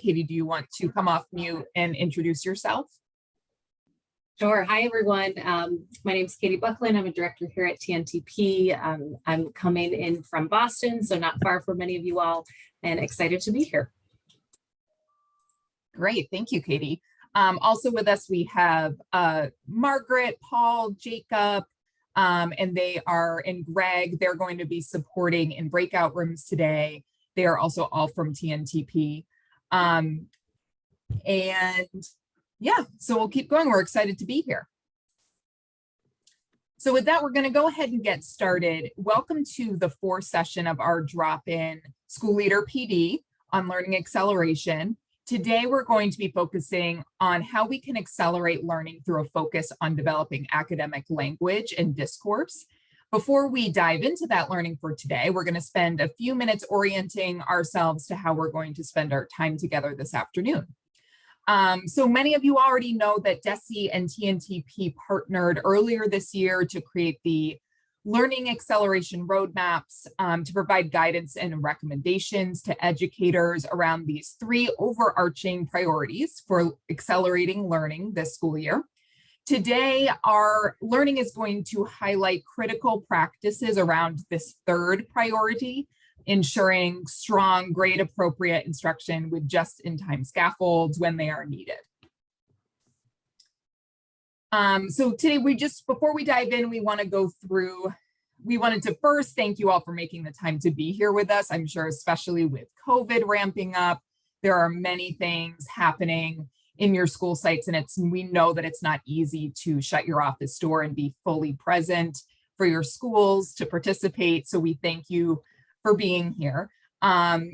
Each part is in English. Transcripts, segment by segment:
Katie, do you want to come off mute and introduce yourself? Sure. Hi, everyone. My name is Katie Buckland. I'm a director here at TNTP. I'm coming in from Boston, so not far from many of you all, and excited to be here. Great. Thank you, Katie. Also with us, we have Margaret, Paul, Jacob, and Greg. They're going to be supporting in breakout rooms today. They are also all from TNTP. And yeah, so we'll keep going. We're excited to be here. So with that, we're going to go ahead and get started. Welcome to the fourth session of our drop-in School Leader PD on learning acceleration. Today, we're going to be focusing on how we can accelerate learning through a focus on developing academic language and discourse. Before we dive into that learning for today, we're going to spend a few minutes orienting ourselves to how we're going to spend our time together this afternoon. So many of you already know that DESE and TNTP partnered earlier this year to create the learning acceleration roadmaps to provide guidance and recommendations to educators around these three overarching priorities for accelerating learning this school year. Today, our learning is going to highlight critical practices around this third priority, ensuring strong, grade-appropriate instruction with just-in-time scaffolds when they are needed. So today, before we dive in, we wanted to first thank you all for making the time to be here with us. I'm sure, especially with COVID ramping up, there are many things happening in your school sites, and we know that it's not easy to shut your office door and be fully present for your schools to participate. So we thank you for being here.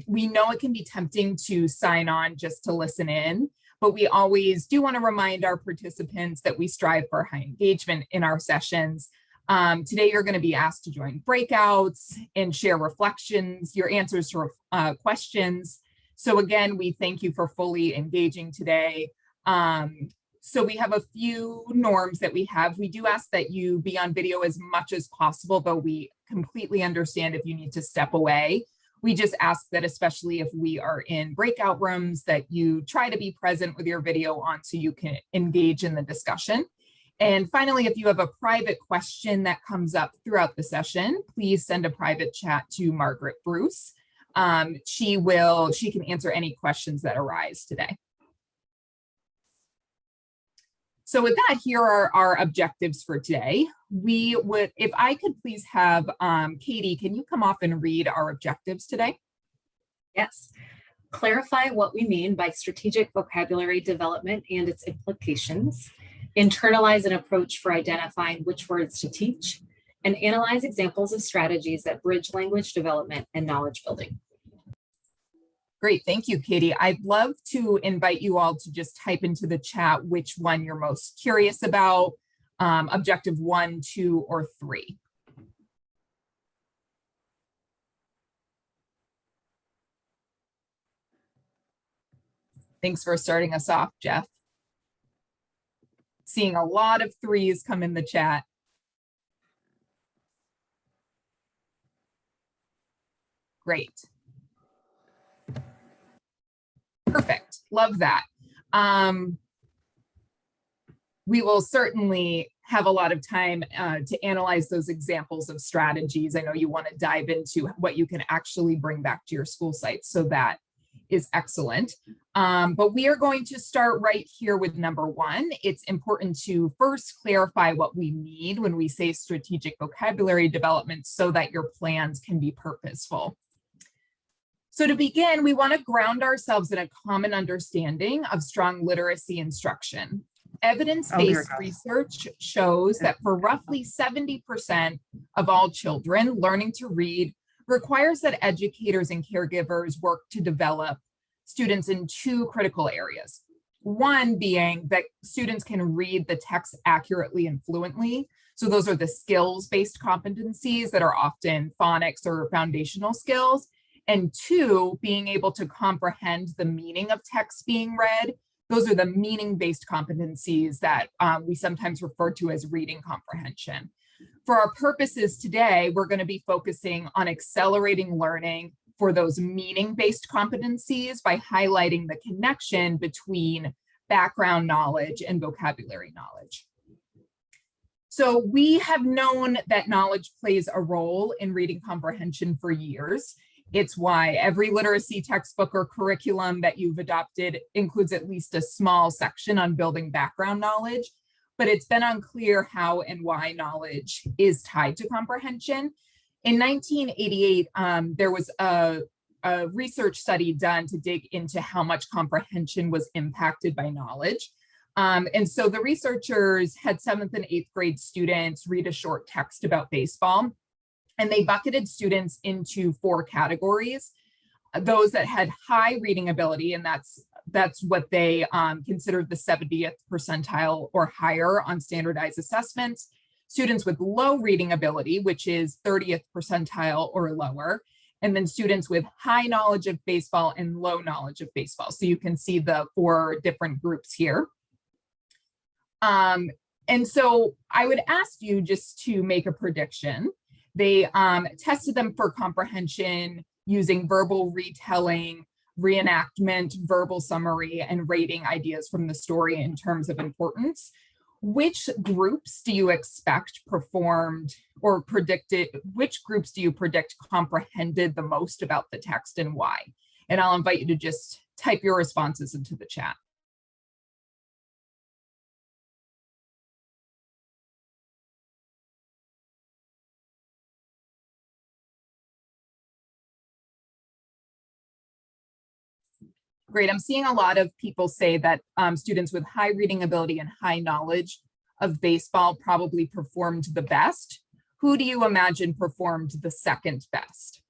We know it can be tempting to sign on just to listen in, but we always do want to remind our participants that we strive for high engagement in our sessions. Today, you're going to be asked to join breakouts and share reflections, your answers to questions. So again, we thank you for fully engaging today. So we have a few norms that we have. We do ask that you be on video as much as possible, though we completely understand if you need to step away. We just ask that, especially if we are in breakout rooms, that you try to be present with your video on so you can engage in the discussion. And finally, if you have a private question that comes up throughout the session, please send a private chat to Margaret Bruce. She can answer any questions that arise today. So with that, here are our objectives for today. If I could please have Katie, can you come off and read our objectives today? Yes. Clarify what we mean by strategic vocabulary development and its implications. Internalize an approach for identifying which words to teach, and analyze examples of strategies that bridge language development and knowledge building. Great, thank you, Katie. I'd love to invite you all to just type into the chat which one you're most curious about, objective 1, 2, or 3. Thanks for starting us off, Jeff. Seeing a lot of 3s come in the chat. Great. Perfect. Love that. We will certainly have a lot of time to analyze those examples of strategies. I know you want to dive into what you can actually bring back to your school site, so that is excellent. But we are going to start right here with number 1. It's important to first clarify what we need when we say strategic vocabulary development so that your plans can be purposeful. So to begin, we want to ground ourselves in a common understanding of strong literacy instruction. Evidence-based research shows that for roughly 70% of all children, learning to read requires that educators and caregivers work to develop students in 2 critical areas. One being that students can read the text accurately and fluently. So those are the skills-based competencies that are often phonics or foundational skills. And 2, being able to comprehend the meaning of text being read. Those are the meaning-based competencies that we sometimes refer to as reading comprehension. For our purposes today, we're going to be focusing on accelerating learning for those meaning-based competencies by highlighting the connection between background knowledge and vocabulary knowledge. So we have known that knowledge plays a role in reading comprehension for years. It's why every literacy textbook or curriculum that you've adopted includes at least a small section on building background knowledge, but it's been unclear how and why knowledge is tied to comprehension. In 1988, there was a research study done to dig into how much comprehension was impacted by knowledge. And so the researchers had 7th and 8th grade students read a short text about baseball, and they bucketed students into 4 categories. Those that had high reading ability, and that's what they considered the 70th percentile or higher on standardized assessments. Students with low reading ability, which is 30th percentile or lower, and then students with high knowledge of baseball and low knowledge of baseball. So you can see the 4 different groups here. And so I would ask you just to make a prediction. They tested them for comprehension using verbal retelling, reenactment, verbal summary, and rating ideas from the story in terms of importance. Which groups do you expect performed or predicted, which groups do you predict comprehended the most about the text and why? And I'll invite you to just type your responses into the chat. Great. I'm seeing a lot of people say that students with high reading ability and high knowledge of baseball probably performed the best. Who do you imagine performed the second best?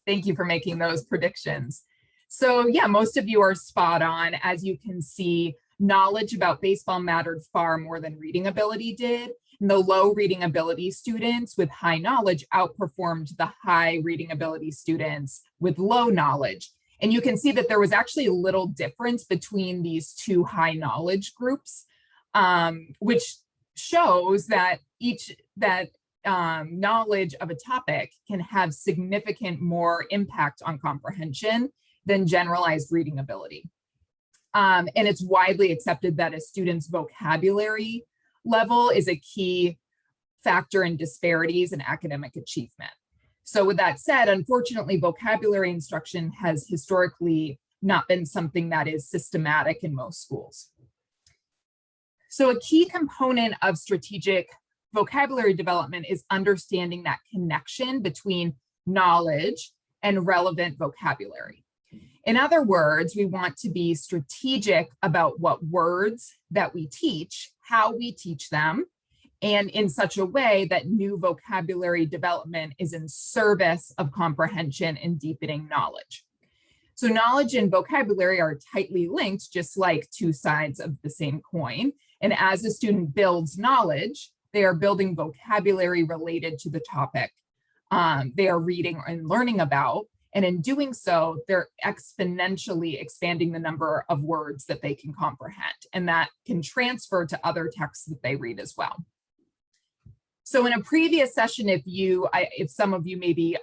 Thank you for making those predictions. So yeah, most of you are spot on. As you can see, knowledge about baseball mattered far more than reading ability did. And the low reading ability students with high knowledge outperformed the high reading ability students with low knowledge. And you can see that there was actually a little difference between these 2 high knowledge groups, which shows that knowledge of a topic can have significant more impact on comprehension than generalized reading ability. And it's widely accepted that a student's vocabulary level is a key factor in disparities in academic achievement. So with that said, unfortunately, vocabulary instruction has historically not been something that is systematic in most schools. So a key component of strategic vocabulary development is understanding that connection between knowledge and relevant vocabulary. In other words, we want to be strategic about what words that we teach, how we teach them, and in such a way that new vocabulary development is in service of comprehension and deepening knowledge. So knowledge and vocabulary are tightly linked, just like 2 sides of the same coin. And as a student builds knowledge, they are building vocabulary related to the topic they are reading and learning about. And in doing so, they're exponentially expanding the number of words that they can comprehend, and that can transfer to other texts that they read as well. So in a previous session, if some of you maybe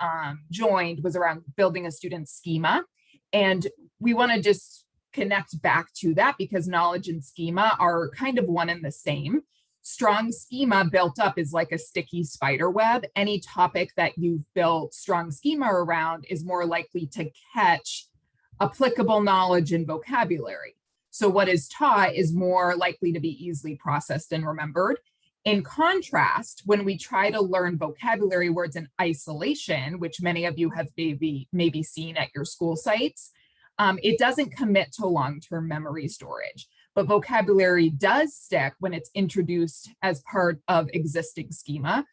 joined, was around building a student's schema. And we want to just connect back to that because knowledge and schema are kind of one and the same. Strong schema built up is like a sticky spider web. Any topic that you've built strong schema around is more likely to catch applicable knowledge and vocabulary. So what is taught is more likely to be easily processed and remembered. In contrast, when we try to learn vocabulary words in isolation, which many of you have maybe seen at your school sites, it doesn't commit to long-term memory storage. But vocabulary does stick when it's introduced as part of existing schema.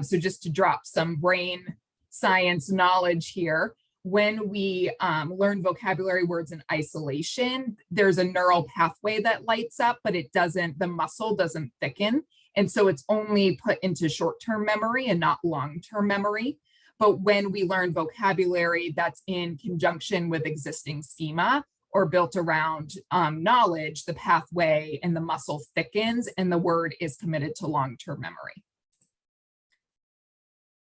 So just to drop some brain science knowledge here, when we learn vocabulary words in isolation, there's a neural pathway that lights up, but the muscle doesn't thicken. And so it's only put into short-term memory and not long-term memory. But when we learn vocabulary that's in conjunction with existing schema, or built around knowledge, the pathway and the muscle thickens and the word is committed to long-term memory.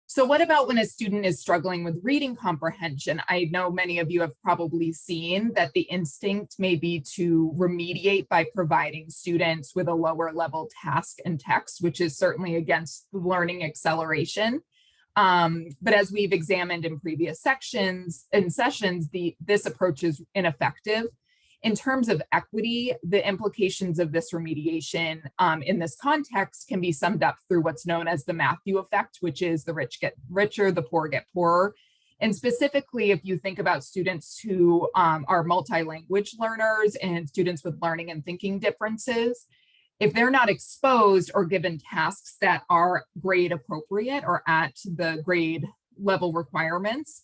So what about when a student is struggling with reading comprehension? I know many of you have probably seen that the instinct may be to remediate by providing students with a lower level task and text, which is certainly against learning acceleration. But as we've examined in previous sessions, this approach is ineffective. In terms of equity, the implications of this remediation in this context can be summed up through what's known as the Matthew effect, which is the rich get richer, the poor get poorer. And specifically, if you think about students who are multi-language learners and students with learning and thinking differences, if they're not exposed or given tasks that are grade appropriate or at the grade level requirements,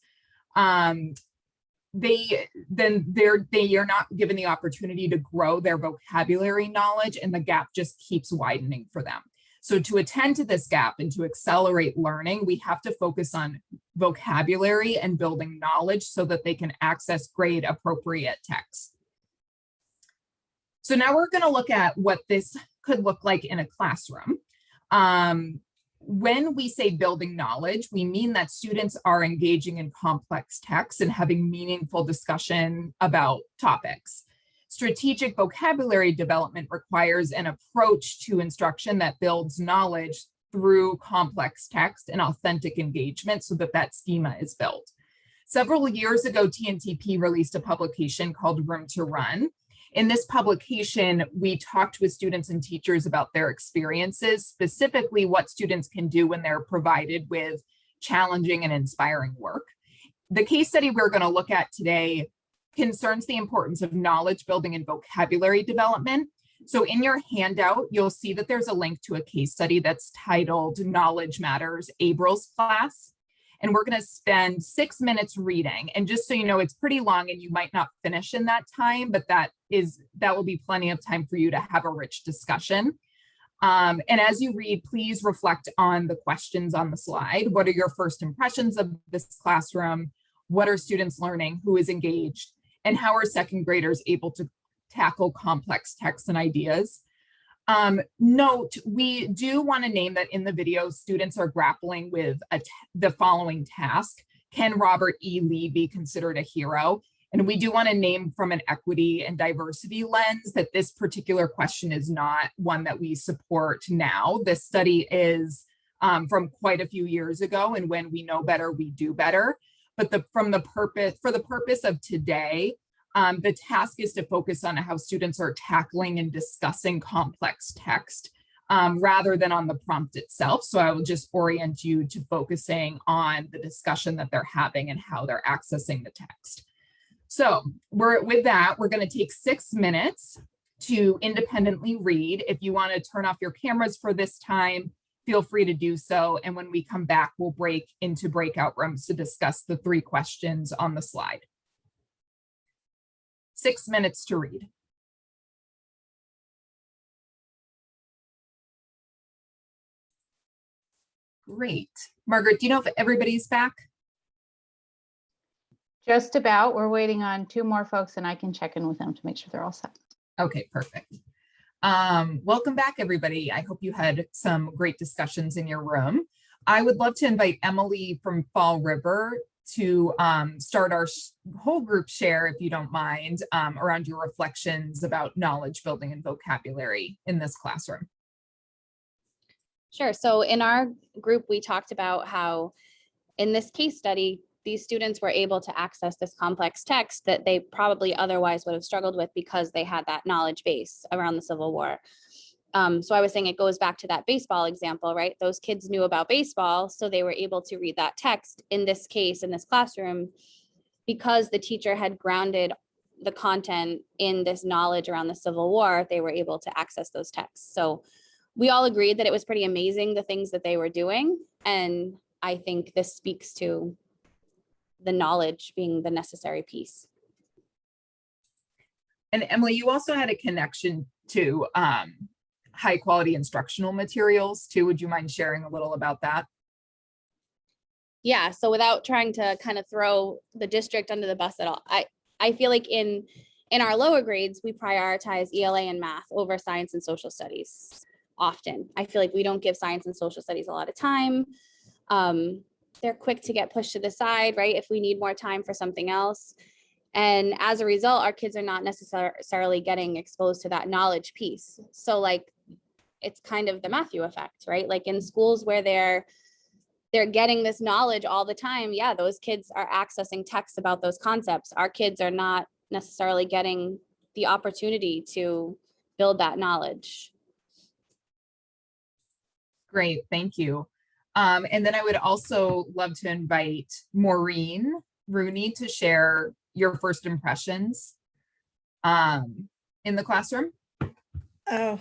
they are not given the opportunity to grow their vocabulary knowledge, and the gap just keeps widening for them. So to attend to this gap and to accelerate learning, we have to focus on vocabulary and building knowledge so that they can access grade appropriate text. So now we're going to look at what this could look like in a classroom. When we say building knowledge, we mean that students are engaging in complex texts and having meaningful discussion about topics. Strategic vocabulary development requires an approach to instruction that builds knowledge through complex text and authentic engagement so that that schema is built. Several years ago, TNTP released a publication called Room to Run. In this publication, we talked with students and teachers about their experiences, specifically what students can do when they're provided with challenging and inspiring work. The case study we're going to look at today concerns the importance of knowledge building and vocabulary development. So in your handout, you'll see that there's a link to a case study that's titled Knowledge Matters, April's class. And we're going to spend 6 minutes reading. And just so you know, it's pretty long and you might not finish in that time, but that will be plenty of time for you to have a rich discussion. And as you read, please reflect on the questions on the slide. What are your first impressions of this classroom? What are students learning? Who is engaged? And how are second graders able to tackle complex texts and ideas? Note, we do want to name that in the video, students are grappling with the following task. Can Robert E. Lee be considered a hero? And we do want to name from an equity and diversity lens that this particular question is not one that we support now. This study is from quite a few years ago, and when we know better, we do better. But for the purpose of today, the task is to focus on how students are tackling and discussing complex text rather than on the prompt itself. So I will just orient you to focusing on the discussion that they're having and how they're accessing the text. So with that, we're going to take 6 minutes to independently read. If you want to turn off your cameras for this time, feel free to do so. And when we come back, we'll break into breakout rooms to discuss the 3 questions on the slide. 6 minutes to read. Great. Margaret, do you know if everybody's back? Just about. We're waiting on 2 more folks and I can check in with them to make sure they're all set. Okay, perfect. Welcome back, everybody. I hope you had some great discussions in your room. I would love to invite Emily from Fall River to start our whole group share, if you don't mind, around your reflections about knowledge building and vocabulary in this classroom. Sure. So in our group, we talked about how in this case study, these students were able to access this complex text that they probably otherwise would have struggled with because they had that knowledge base around the Civil War. So I was saying it goes back to that baseball example, right? Those kids knew about baseball, so they were able to read that text in this case, in this classroom, because the teacher had grounded the content in this knowledge around the Civil War, they were able to access those texts. So we all agreed that it was pretty amazing, the things that they were doing. And I think this speaks to the knowledge being the necessary piece. And Emily, you also had a connection to high quality instructional materials too. Would you mind sharing a little about that? Yeah, so without trying to kind of throw the district under the bus at all, I feel like in In our lower grades, we prioritize ELA and math over science and social studies often. I feel like we don't give science and social studies a lot of time. They're quick to get pushed to the side, right? If we need more time for something else. And as a result, our kids are not necessarily getting exposed to that knowledge piece. So like, it's kind of the Matthew effect, right? Like in schools where they're getting this knowledge all the time. Yeah, those kids are accessing texts about those concepts. Our kids are not necessarily getting the opportunity to build that knowledge. Great, thank you. And then I would also love to invite Maureen Rooney to share your first impressions in the classroom. Oh,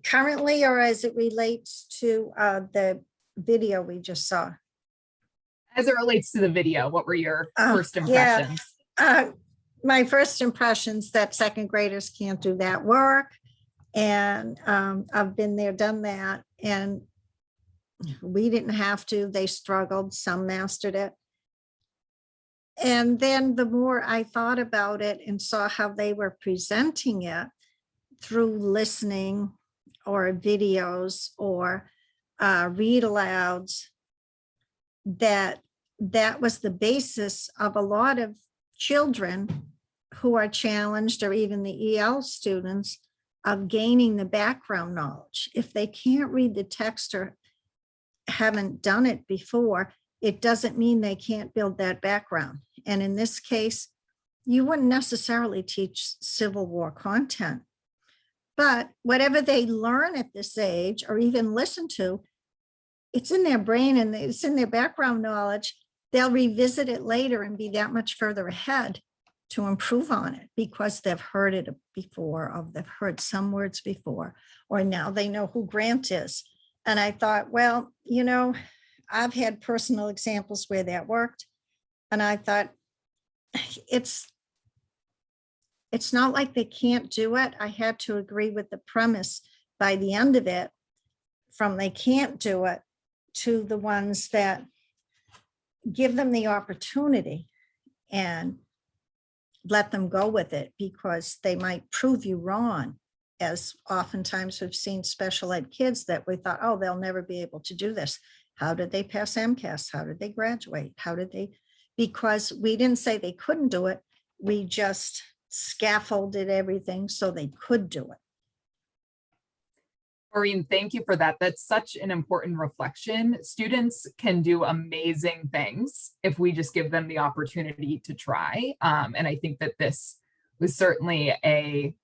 currently, or as it relates to the video we just saw? As it relates to the video, what were your first yeah. impressions? My first impressions that second graders can't do that work. And I've been there, done that. And we didn't have to, they struggled, some mastered it. And then the more I thought about it and saw how they were presenting it through listening or videos or read alouds, that was the basis of a lot of children who are challenged, or even the EL students, of gaining the background knowledge. If they can't read the text or haven't done it before, it doesn't mean they can't build that background. And in this case, you wouldn't necessarily teach Civil War content, but whatever they learn at this age or even listen to, it's in their brain and it's in their background knowledge. They'll revisit it later and be that much further ahead to improve on it because they've heard it before, or they've heard some words before, or now they know who Grant is. And I thought, well, you know, I've had personal examples where that worked. And I thought, it's not like they can't do it. I had to agree with the premise by the end of it, from they can't do it to the ones that give them the opportunity and let them go with it, because they might prove you wrong. As oftentimes we've seen special ed kids that we thought, oh, they'll never be able to do this. How did they pass MCAS? How did they graduate? How did they? Because we didn't say they couldn't do it. We just scaffolded everything so they could do it. Maureen, thank you for that. That's such an important reflection. Students can do amazing things if we just give them the opportunity to try. And I think that this was certainly a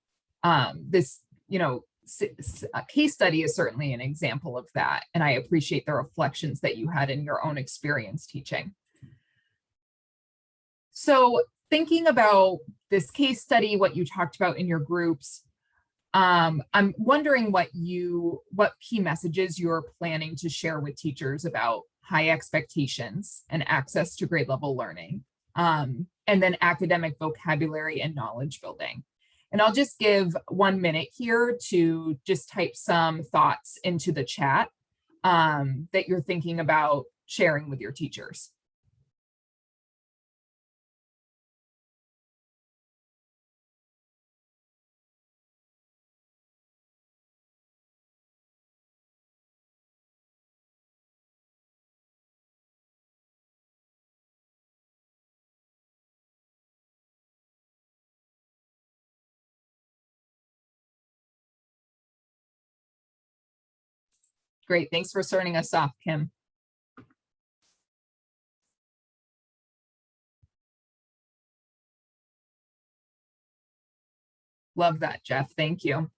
case study is certainly an example of that. And I appreciate the reflections that you had in your own experience teaching. So thinking about this case study, what you talked about in your groups, I'm wondering what key messages you're planning to share with teachers about high expectations and access to grade level learning, and then academic vocabulary and knowledge building. And I'll just give 1 minute here to just type some thoughts into the chat that you're thinking about sharing with your teachers. Great, thanks for starting us off, Kim. Love that, Jeff, thank you.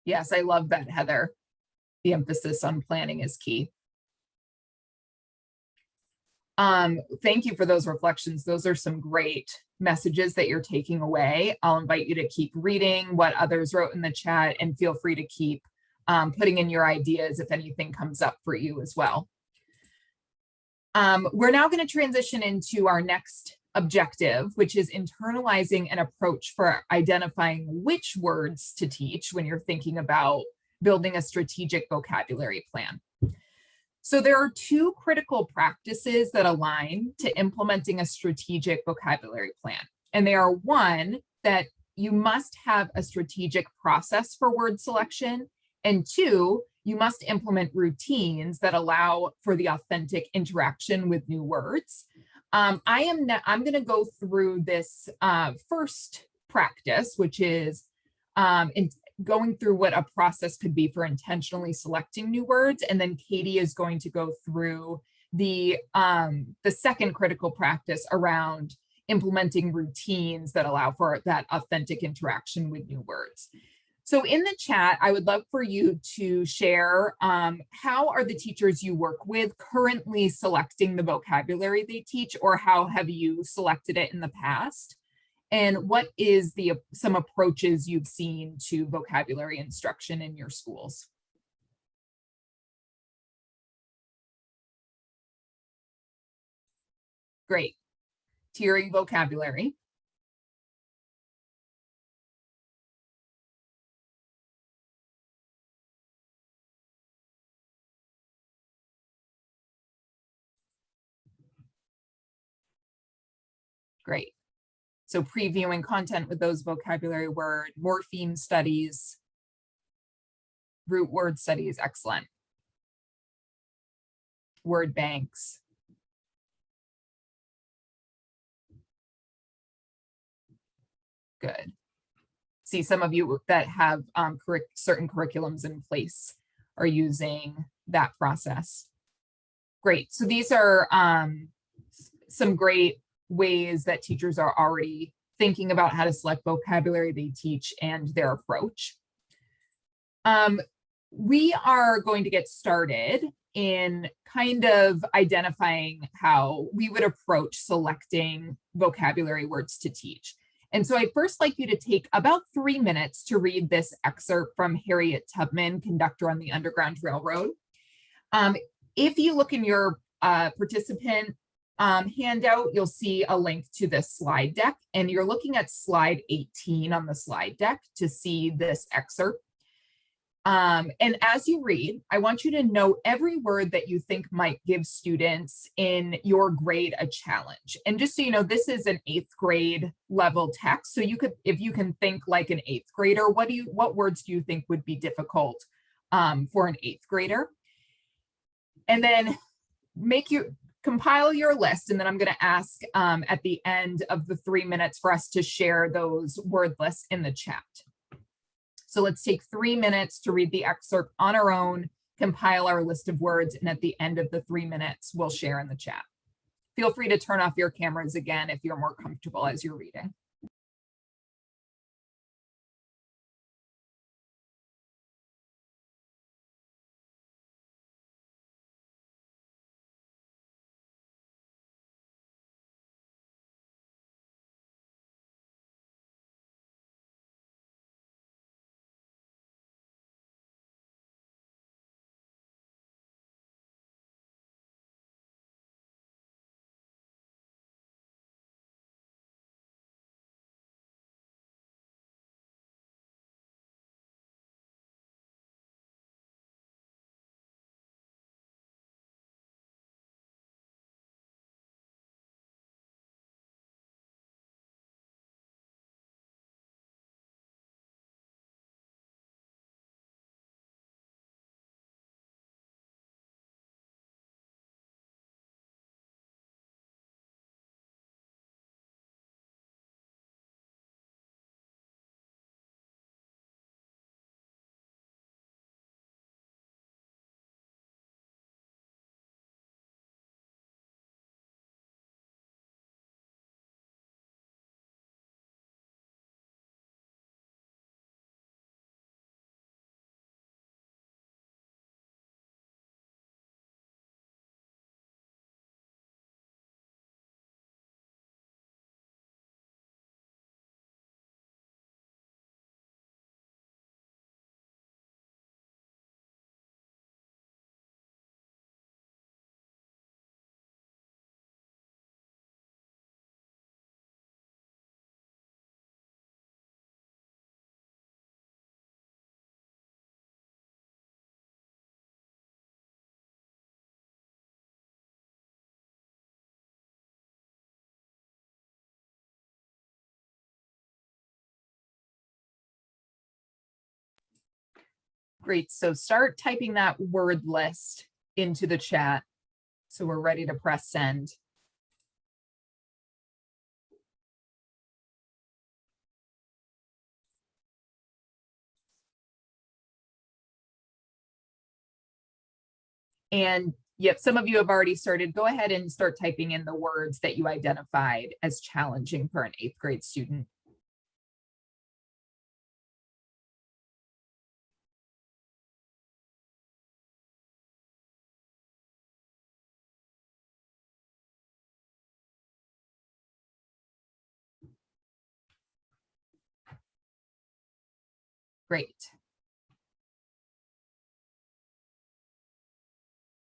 Yes, I love that, Heather. The emphasis on planning is key. Thank you for those reflections. Those are some great messages that you're taking away. I'll invite you to keep reading what others wrote in the chat, and feel free to keep putting in your ideas if anything comes up for you as well. We're now going to transition into our next objective, which is internalizing an approach for identifying which words to teach when you're thinking about building a strategic vocabulary plan. So there are two critical practices that align to implementing a strategic vocabulary plan. And they are, one, that you must have a strategic process for word selection, and two, you must implement routines that allow for the authentic interaction with new words. I'm going to go through this first practice, which is going through what a process could be for intentionally selecting new words, and then Katie is going to go through the second critical practice around implementing routines that allow for that authentic interaction with new words. So in the chat, I would love for you to share how are the teachers you work with currently selecting the vocabulary they teach, or how have you selected it in the past? And what is some approaches you've seen to vocabulary instruction in your schools? Great. Tiering vocabulary. Great. So previewing content with those vocabulary word, morpheme studies, root word studies, excellent. Word banks. Good. See, some of you that have certain curriculums in place are using that process. Great. So these are some great ways that teachers are already thinking about how to select vocabulary they teach and their approach. We are going to get started in kind of identifying how we would approach selecting vocabulary words to teach. And so I'd first like you to take about 3 minutes to read this excerpt from Harriet Tubman, Conductor on the Underground Railroad. If you look in your participant handout, you'll see a link to this slide deck, and you're looking at slide 18 on the slide deck to see this excerpt. And as you read, I want you to note every word that you think might give students in your grade a challenge. And just so you know, this is an 8th grade level text. So you could, if you can think like an 8th grader, what words do you think would be difficult for an 8th grader? And then compile your list. And then I'm going to ask at the end of the 3 minutes for us to share those word lists in the chat. So let's take 3 minutes to read the excerpt on our own, compile our list of words, and at the end of the 3 minutes, we'll share in the chat. Feel free to turn off your cameras again if you're more comfortable as you're reading. Great, so start typing that word list into the chat. So we're ready to press send. And yep, some of you have already started. Go ahead and start typing in the words that you identified as challenging for an 8th grade student. Great.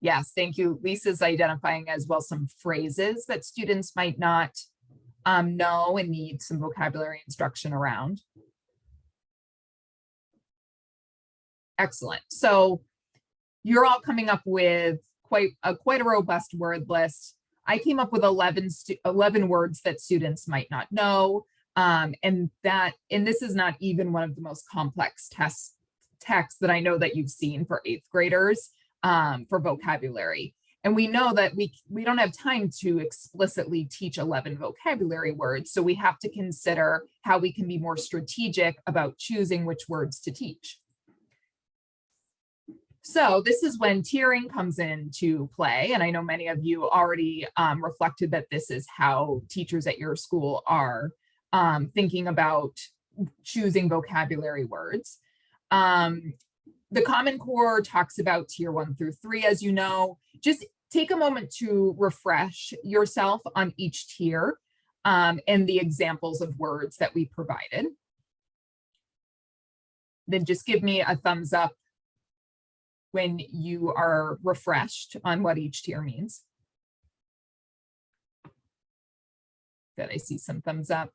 Yes, thank you. Lisa's identifying as well some phrases that students might not know and need some vocabulary instruction around. Excellent. So you're all coming up with quite a robust word list. I came up with 11 words that students might not know. And this is not even one of the most complex texts that I know that you've seen for 8th graders for vocabulary. And we know that we don't have time to explicitly teach 11 vocabulary words. So we have to consider how we can be more strategic about choosing which words to teach. So this is when tiering comes into play. And I know many of you already reflected that this is how teachers at your school are thinking about choosing vocabulary words. The Common Core talks about tier 1 through 3, as you know. Just take a moment to refresh yourself on each tier and the examples of words that we provided. Then just give me a thumbs up when you are refreshed on what each tier means. Good, I see some thumbs up.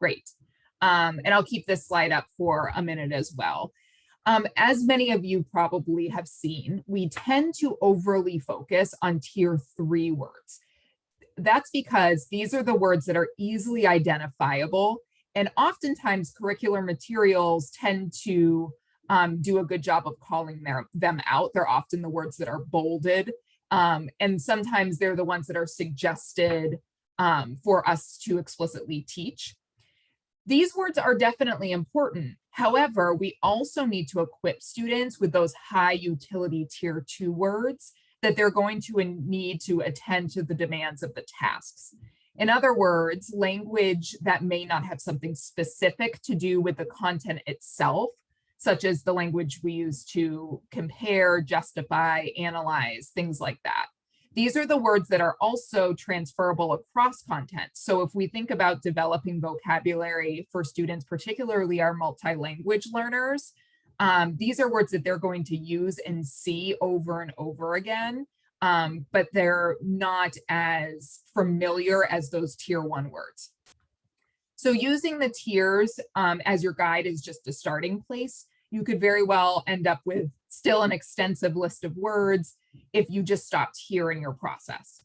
Great. And I'll keep this slide up for a minute as well. As many of you probably have seen, we tend to overly focus on tier 3 words. That's because these are the words that are easily identifiable, and oftentimes curricular materials tend to do a good job of calling them out. They're often the words that are bolded, and sometimes they're the ones that are suggested for us to explicitly teach. These words are definitely important. However, we also need to equip students with those high utility tier 2 words that they're going to need to attend to the demands of the tasks. In other words, language that may not have something specific to do with the content itself, such as the language we use to compare, justify, analyze, things like that. These are the words that are also transferable across content. So if we think about developing vocabulary for students, particularly our multi-language learners, these are words that they're going to use and see over and over again, but they're not as familiar as those tier 1 words. So using the tiers as your guide is just a starting place. You could very well end up with still an extensive list of words if you just stopped here in your process.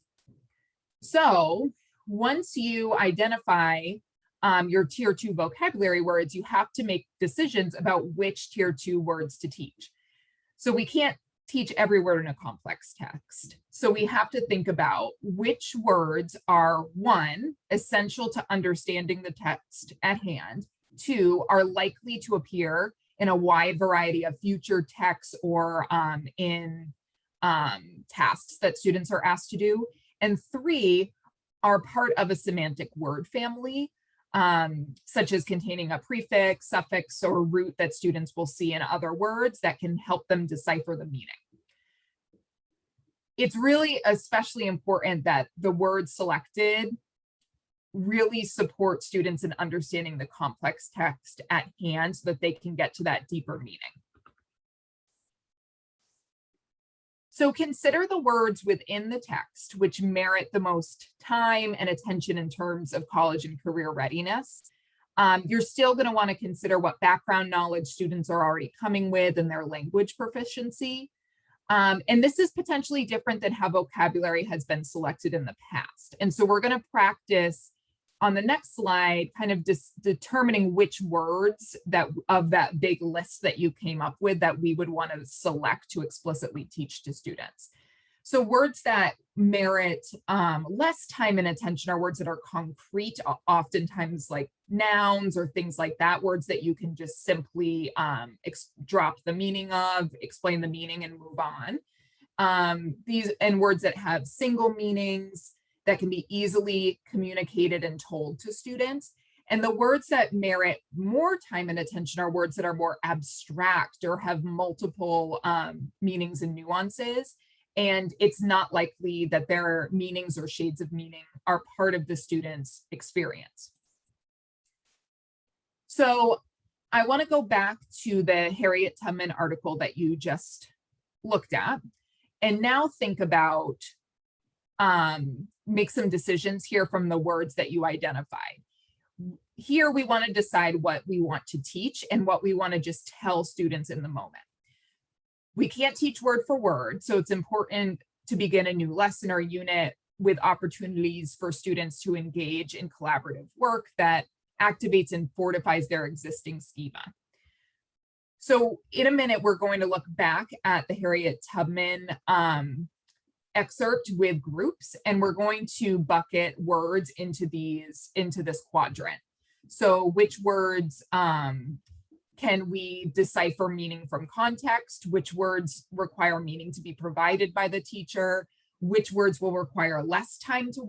So once you identify your tier 2 vocabulary words, you have to make decisions about which tier 2 words to teach. So we can't teach every word in a complex text. So we have to think about which words are, 1, essential to understanding the text at hand, 2, are likely to appear in a wide variety of future texts or in tasks that students are asked to do, and 3, are part of a semantic word family, such as containing a prefix, suffix, or root that students will see in other words that can help them decipher the meaning. It's really especially important that the words selected really support students in understanding the complex text at hand so that they can get to that deeper meaning. So consider the words within the text which merit the most time and attention in terms of college and career readiness. You're still going to want to consider what background knowledge students are already coming with and their language proficiency. And this is potentially different than how vocabulary has been selected in the past. And so we're going to practice on the next slide, kind of determining which words that of that big list that you came up with that we would want to select to explicitly teach to students. So words that merit less time and attention are words that are concrete, oftentimes like nouns or things like that, words that you can just simply drop the meaning of, explain the meaning and move on. These and words that have single meanings that can be easily communicated and told to students. And the words that merit more time and attention are words that are more abstract or have multiple meanings and nuances. And it's not likely that their meanings or shades of meaning are part of the student's experience. So I want to go back to the Harriet Tubman article that you just looked at, and now think about, make some decisions here from the words that you identified. Here we want to decide what we want to teach and what we want to just tell students in the moment. We can't teach word for word, so it's important to begin a new lesson or unit with opportunities for students to engage in collaborative work that activates and fortifies their existing schema. So in a minute, we're going to look back at the Harriet Tubman excerpt with groups, and we're going to bucket words into this quadrant. So which words can we decipher meaning from context? Which words require meaning to be provided by the teacher? Which words will require less time to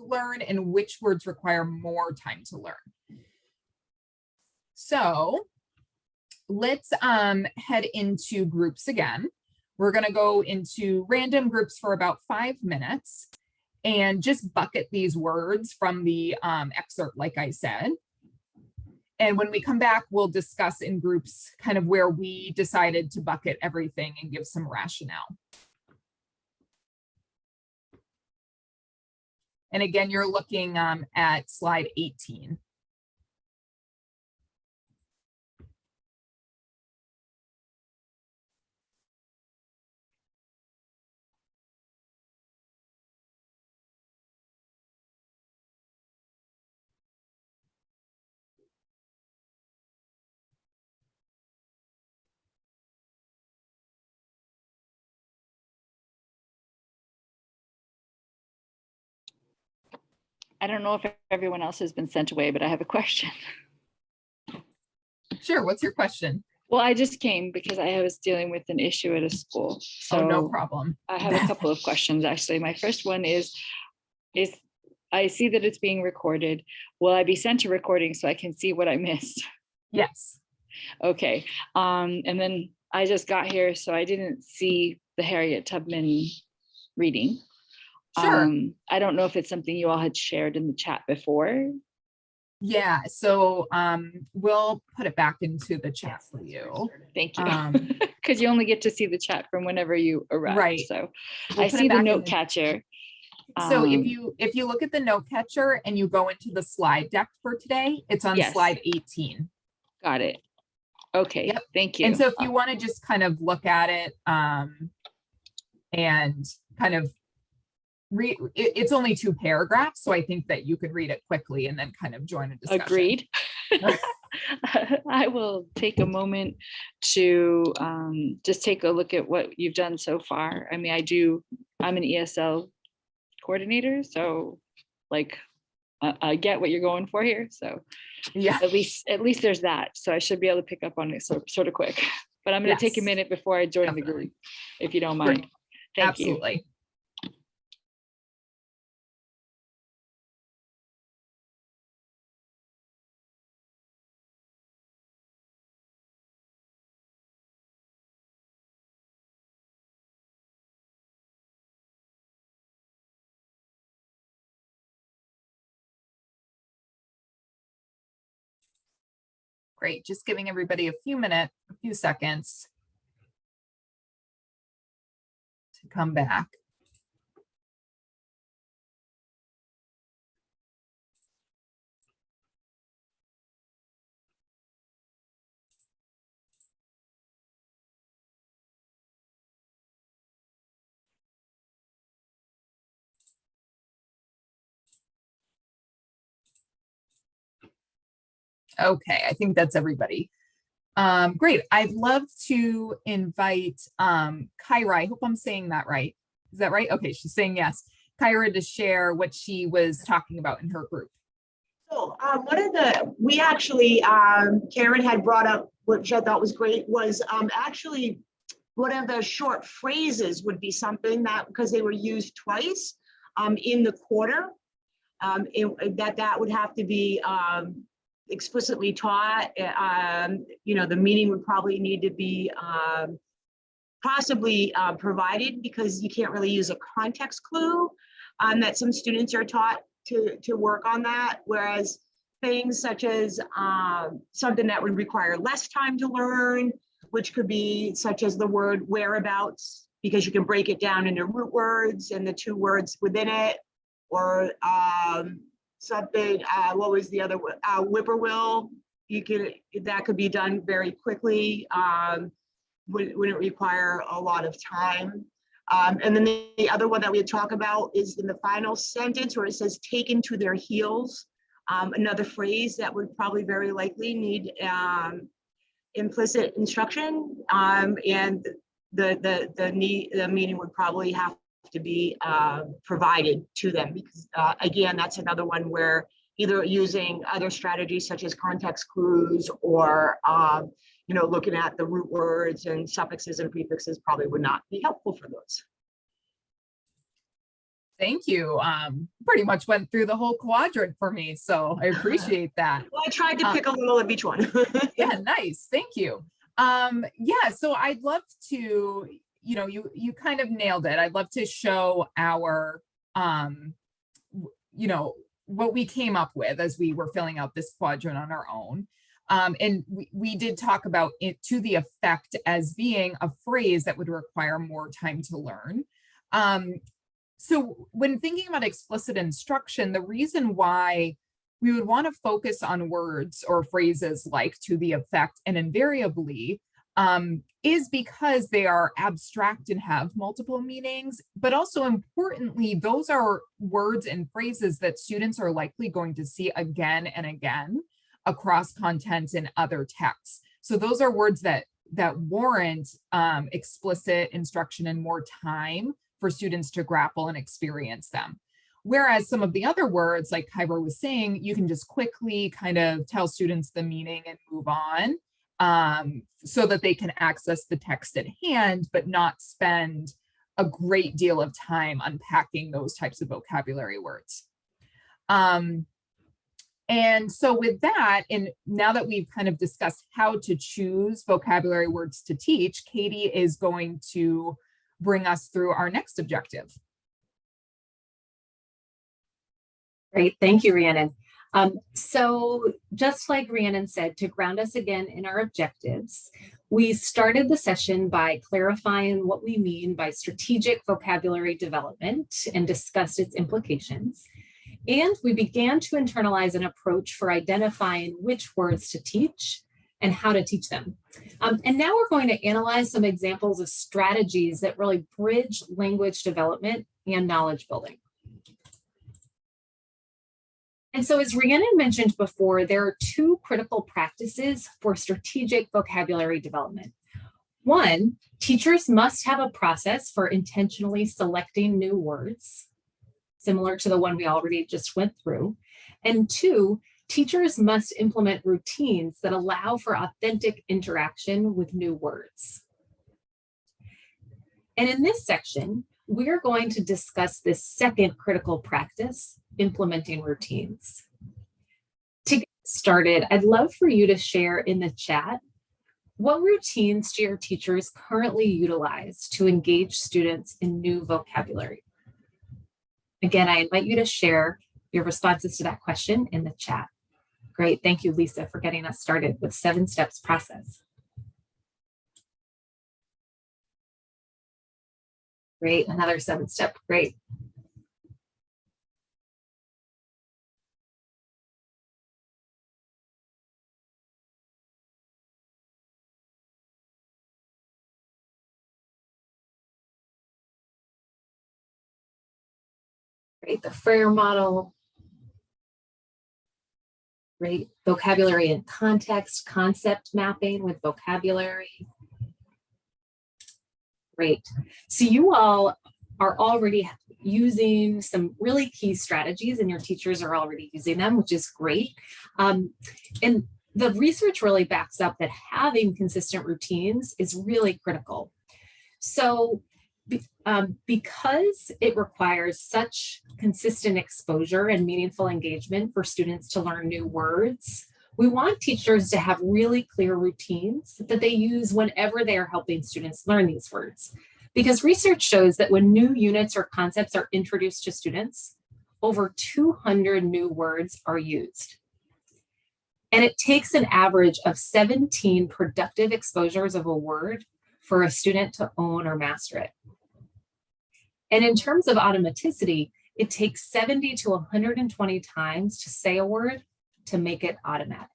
learn? And which words require more time to learn? So let's head into groups again. We're going to go into random groups for about 5 minutes and just bucket these words from the excerpt, like I said. And when we come back, we'll discuss in groups kind of where we decided to bucket everything and give some rationale. And again, you're looking at slide 18. I don't know if everyone else has been sent away, but I have a question. Sure, what's your question? Well, I just came because I was dealing with an issue at a school. So Oh, no problem. I have a couple of questions, actually. My first one is I see that it's being recorded. Will I be sent a recording so I can see what I missed? Yes. Okay. And then I just got here, so I didn't see the Harriet Tubman reading. Sure. I don't know if it's something you all had shared in the chat before. Yeah, so we'll put it back into the chat for you. Thank you. Because you only get to see the chat from whenever you arrive. Right. So We'll I put see it the back in note catcher. So if you look at the note catcher and you go into the slide deck for today, it's on Yes. slide 18. Got it. Okay. Yep. Thank you. And so if you want to just kind of look at it and kind of read, it's only 2 paragraphs, so I think that you could read it quickly and then kind of join a discussion. Agreed. I will take a moment to just take a look at what you've done so far. I mean, I'm an ESL coordinator, so like I get what you're going for here. So Yeah. at least there's that. So I should be able to pick up on it sort of quick. But I'm going to take a Yes. minute before I join the Definitely. group, if you don't mind. Thank you. Absolutely. Great, just giving everybody a few seconds to come back. Okay, I think that's everybody. Great. I'd love to invite Kyra. I hope I'm saying that right. Is that right? Okay, she's saying yes. Kyra to share what she was talking about in her group. So we actually, Karen had brought up, which I thought was great, was actually one of the short phrases would be something that, because they were used twice in the quarter, that would have to be explicitly taught. The meaning would probably need to be possibly provided, because you can't really use a context clue that some students are taught to work on that, whereas things such as something that would require less time to learn, which could be such as the word whereabouts, because you can break it down into root words and the two words within it, or something, what was the other word? Whippoorwill. That could be done very quickly. Wouldn't require a lot of time. And then the other one that we had talked about is in the final sentence where it says taken to their heels. Another phrase that would probably very likely need implicit instruction, and the meaning would probably have to be provided to them, because again, that's another one where either using other strategies such as context clues, or looking at the root words and suffixes and prefixes probably would not be helpful for those. Thank you. Pretty much went through the whole quadrant for me, so I appreciate that. Well, I tried to pick a little of each one. Yeah, nice. Thank you. Yeah, so I'd love to, you kind of nailed it. I'd love to show our, what we came up with as we were filling out this quadrant on our own. And we did talk about it to the effect as being a phrase that would require more time to learn. So when thinking about explicit instruction, the reason why we would want to focus on words or phrases like to the effect and invariably is because they are abstract and have multiple meanings, but also importantly, those are words and phrases that students are likely going to see again and again across content in other texts. So those are words that warrant explicit instruction and more time for students to grapple and experience them. Whereas some of the other words, like Kyra was saying, you can just quickly kind of tell students the meaning and move on, so that they can access the text at hand, but not spend a great deal of time unpacking those types of vocabulary words. And so with that, and now that we've kind of discussed how to choose vocabulary words to teach, Katie is going to bring us through our next objective. Great, thank you, Rhiannon. So just like Rhiannon said, to ground us again in our objectives, we started the session by clarifying what we mean by strategic vocabulary development and discussed its implications. And we began to internalize an approach for identifying which words to teach and how to teach them. And now we're going to analyze some examples of strategies that really bridge language development and knowledge building. And so as Rhiannon mentioned before, there are two critical practices for strategic vocabulary development. One, teachers must have a process for intentionally selecting new words, similar to the one we already just went through. And two, teachers must implement routines that allow for authentic interaction with new words. And in this section, we're going to discuss this second critical practice, implementing routines. To get started, I'd love for you to share in the chat, what routines do your teachers currently utilize to engage students in new vocabulary? Again, I invite you to share your responses to that question in the chat. Great, thank you, Lisa, for getting us started with 7 steps process. Great, another 7-step, great. Great, the Frere model. Right? Vocabulary and context, concept mapping with vocabulary. Great. So you all are already using some really key strategies and your teachers are already using them, which is great. And the research really backs up that having consistent routines is really critical. So because it requires such consistent exposure and meaningful engagement for students to learn new words, we want teachers to have really clear routines that they use whenever they are helping students learn these words. Because research shows that when new units or concepts are introduced to students, over 200 new words are used. And it takes an average of 17 productive exposures of a word for a student to own or master it. And in terms of automaticity, it takes 70 to 120 times to say a word to make it automatic.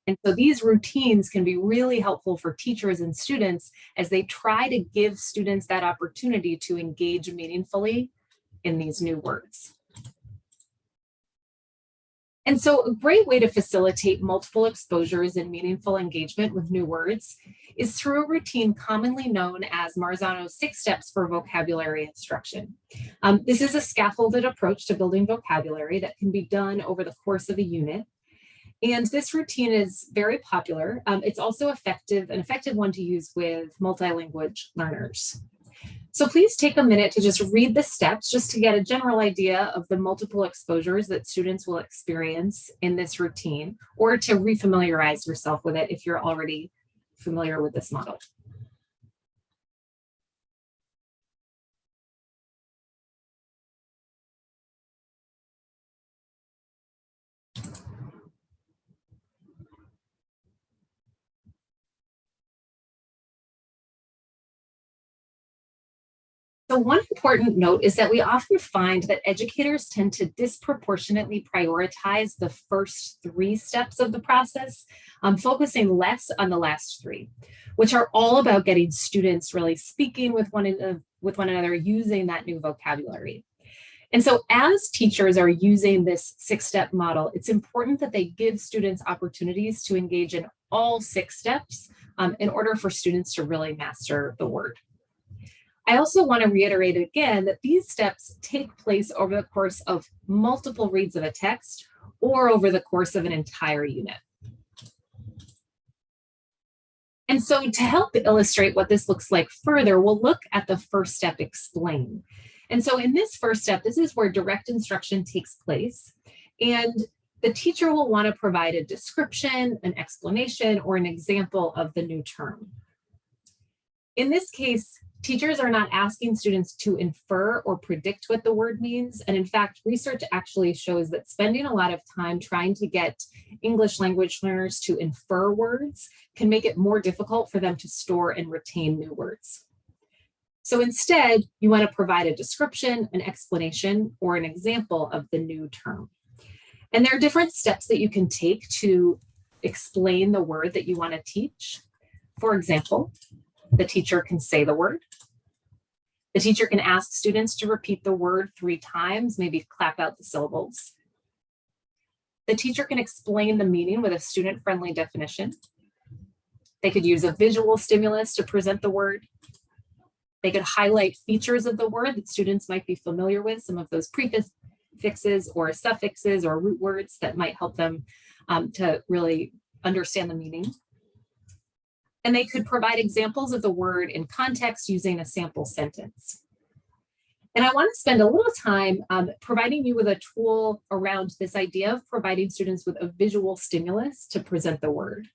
And so these routines can be really helpful for teachers and students as they try to give students that opportunity to engage meaningfully in these new words. And so a great way to facilitate multiple exposures and meaningful engagement with new words is through a routine commonly known as Marzanos Six Steps for vocabulary instruction. This is a scaffolded approach to building vocabulary that can be done over the course of a unit. And this routine is very popular. It's also an effective one to use with multilingual learners. So please take a minute to just read the steps just to get a general idea of the multiple exposures that students will experience in this routine, or to refamiliarize yourself with it if you're already familiar with this model. So one important note is that we often find that educators tend to disproportionately prioritize the first 3 steps of the process, focusing less on the last 3, which are all about getting students really speaking with one another, using that new vocabulary. And so as teachers are using this 6-step model, it's important that they give students opportunities to engage in all 6 steps in order for students to really master the word. I also want to reiterate again that these steps take place over the course of multiple reads of a text or over the course of an entire unit. And so to help illustrate what this looks like further, we'll look at the first step, explain. And so in this first step, this is where direct instruction takes place. And the teacher will want to provide a description, an explanation, or an example of the new term. In this case, teachers are not asking students to infer or predict what the word means. And in fact, research actually shows that spending a lot of time trying to get English language learners to infer words can make it more difficult for them to store and retain new words. So instead, you want to provide a description, an explanation, or an example of the new term. And there are different steps that you can take to explain the word that you want to teach. For example, the teacher can say the word. The teacher can ask students to repeat the word 3 times, maybe clap out the syllables. The teacher can explain the meaning with a student-friendly definition. They could use a visual stimulus to present the word. They could highlight features of the word that students might be familiar with, some of those prefixes or suffixes or root words that might help them to really understand the meaning. And they could provide examples of the word in context using a sample sentence. And I want to spend a little time providing you with a tool around this idea of providing students with a visual stimulus to present the word.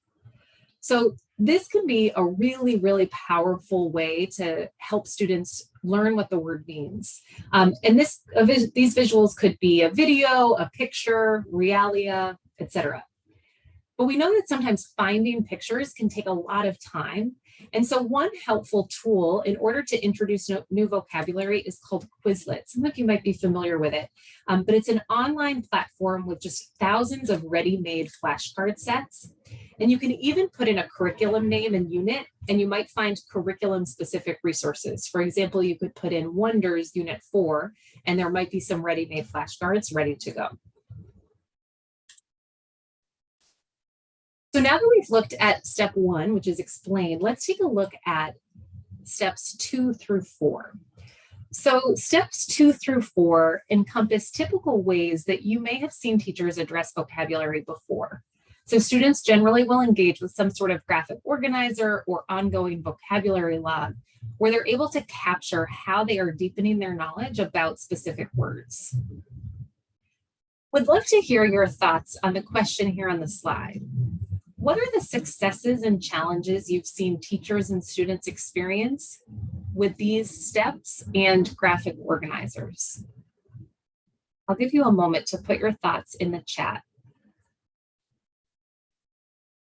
So this can be a really, really powerful way to help students learn what the word means. And these visuals could be a video, a picture, realia, etc. But we know that sometimes finding pictures can take a lot of time. And so one helpful tool in order to introduce new vocabulary is called Quizlet. Some of you might be familiar with it, but it's an online platform with just thousands of ready-made flashcard sets. And you can even put in a curriculum name and unit, and you might find curriculum-specific resources. For example, you could put in Wonders Unit 4, and there might be some ready-made flashcards ready to go. So now that we've looked at step 1, which is explain, let's take a look at steps 2 through 4. So steps 2 through 4 encompass typical ways that you may have seen teachers address vocabulary before. So students generally will engage with some sort of graphic organizer or ongoing vocabulary log, where they're able to capture how they are deepening their knowledge about specific words. Would love to hear your thoughts on the question here on the slide. What are the successes and challenges you've seen teachers and students experience with these steps and graphic organizers? I'll give you a moment to put your thoughts in the chat.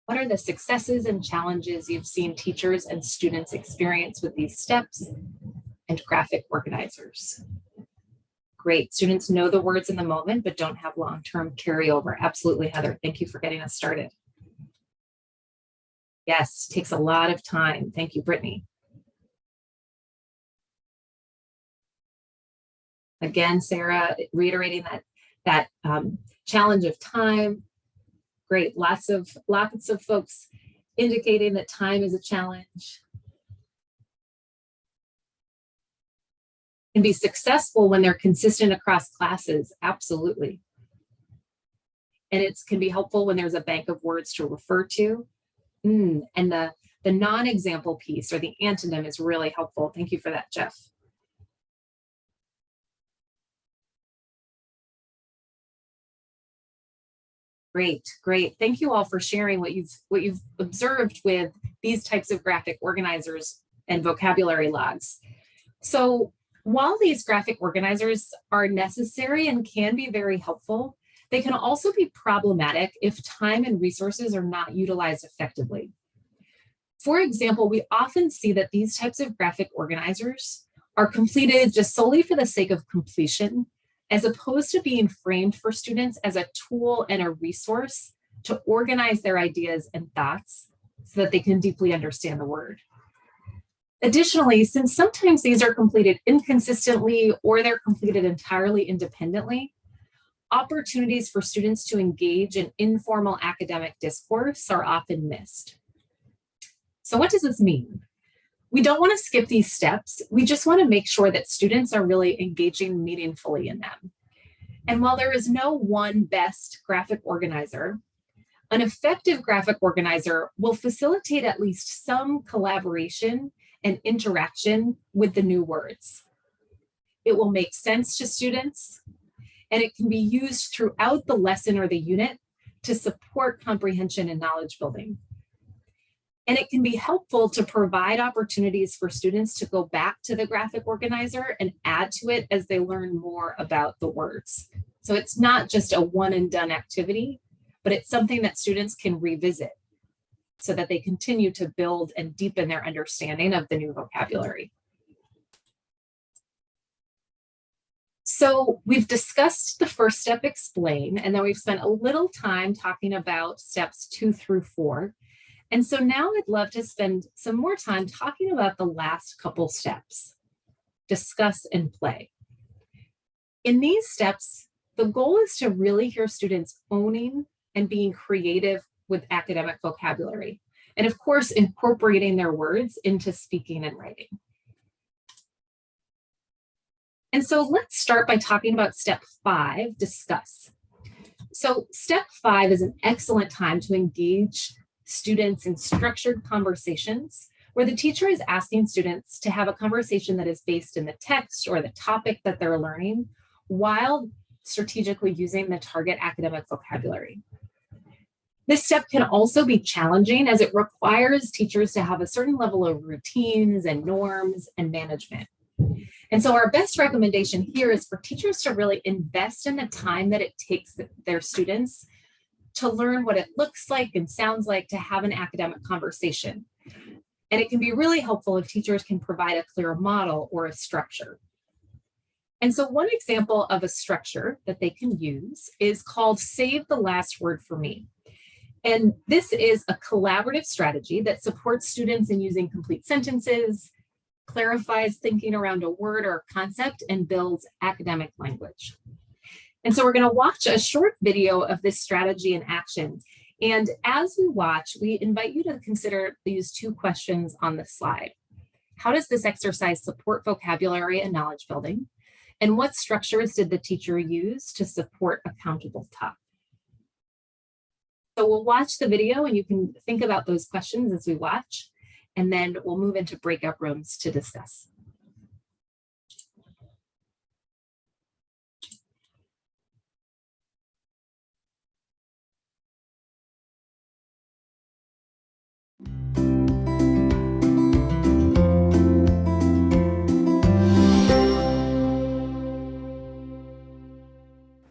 What are the successes and challenges you've seen teachers and students experience with these steps and graphic organizers? Great. Students know the words in the moment, but don't have long-term carryover. Absolutely, Heather. Thank you for getting us started. Yes, takes a lot of time. Thank you, Brittany. Again, Sarah, reiterating that challenge of time. Great, lots of folks indicating that time is a challenge. Can be successful when they're consistent across classes, absolutely. And it can be helpful when there's a bank of words to refer to. And the non-example piece or the antonym is really helpful. Thank you for that, Jeff. Great, great. Thank you all for sharing what you've observed with these types of graphic organizers and vocabulary logs. So while these graphic organizers are necessary and can be very helpful, they can also be problematic if time and resources are not utilized effectively. For example, we often see that these types of graphic organizers are completed just solely for the sake of completion, as opposed to being framed for students as a tool and a resource to organize their ideas and thoughts so that they can deeply understand the word. Additionally, since sometimes these are completed inconsistently or they're completed entirely independently, opportunities for students to engage in informal academic discourse are often missed. So what does this mean? We don't want to skip these steps. We just want to make sure that students are really engaging meaningfully in them. And while there is no one best graphic organizer, an effective graphic organizer will facilitate at least some collaboration and interaction with the new words. It will make sense to students, and it can be used throughout the lesson or the unit to support comprehension and knowledge building. And it can be helpful to provide opportunities for students to go back to the graphic organizer and add to it as they learn more about the words. So it's not just a one and done activity, but it's something that students can revisit so that they continue to build and deepen their understanding of the new vocabulary. So we've discussed the first step, explain, and then we've spent a little time talking about steps 2 through 4. And so now I'd love to spend some more time talking about the last couple steps, discuss and play. In these steps, the goal is to really hear students owning and being creative with academic vocabulary, and of course, incorporating their words into speaking and writing. And so let's start by talking about step 5, discuss. So step 5 is an excellent time to engage students in structured conversations where the teacher is asking students to have a conversation that is based in the text or the topic that they're learning while strategically using the target academic vocabulary. This step can also be challenging as it requires teachers to have a certain level of routines and norms and management. And so our best recommendation here is for teachers to really invest in the time that it takes their students to learn what it looks like and sounds like to have an academic conversation. And it can be really helpful if teachers can provide a clear model or a structure. And so one example of a structure that they can use is called Save the Last Word for Me. And this is a collaborative strategy that supports students in using complete sentences, clarifies thinking around a word or a concept, and builds academic language. And so we're going to watch a short video of this strategy in action. And as we watch, we invite you to consider these two questions on the slide. How does this exercise support vocabulary and knowledge building? And what structures did the teacher use to support accountable talk? So we'll watch the video and you can think about those questions as we watch, and then we'll move into breakout rooms to discuss.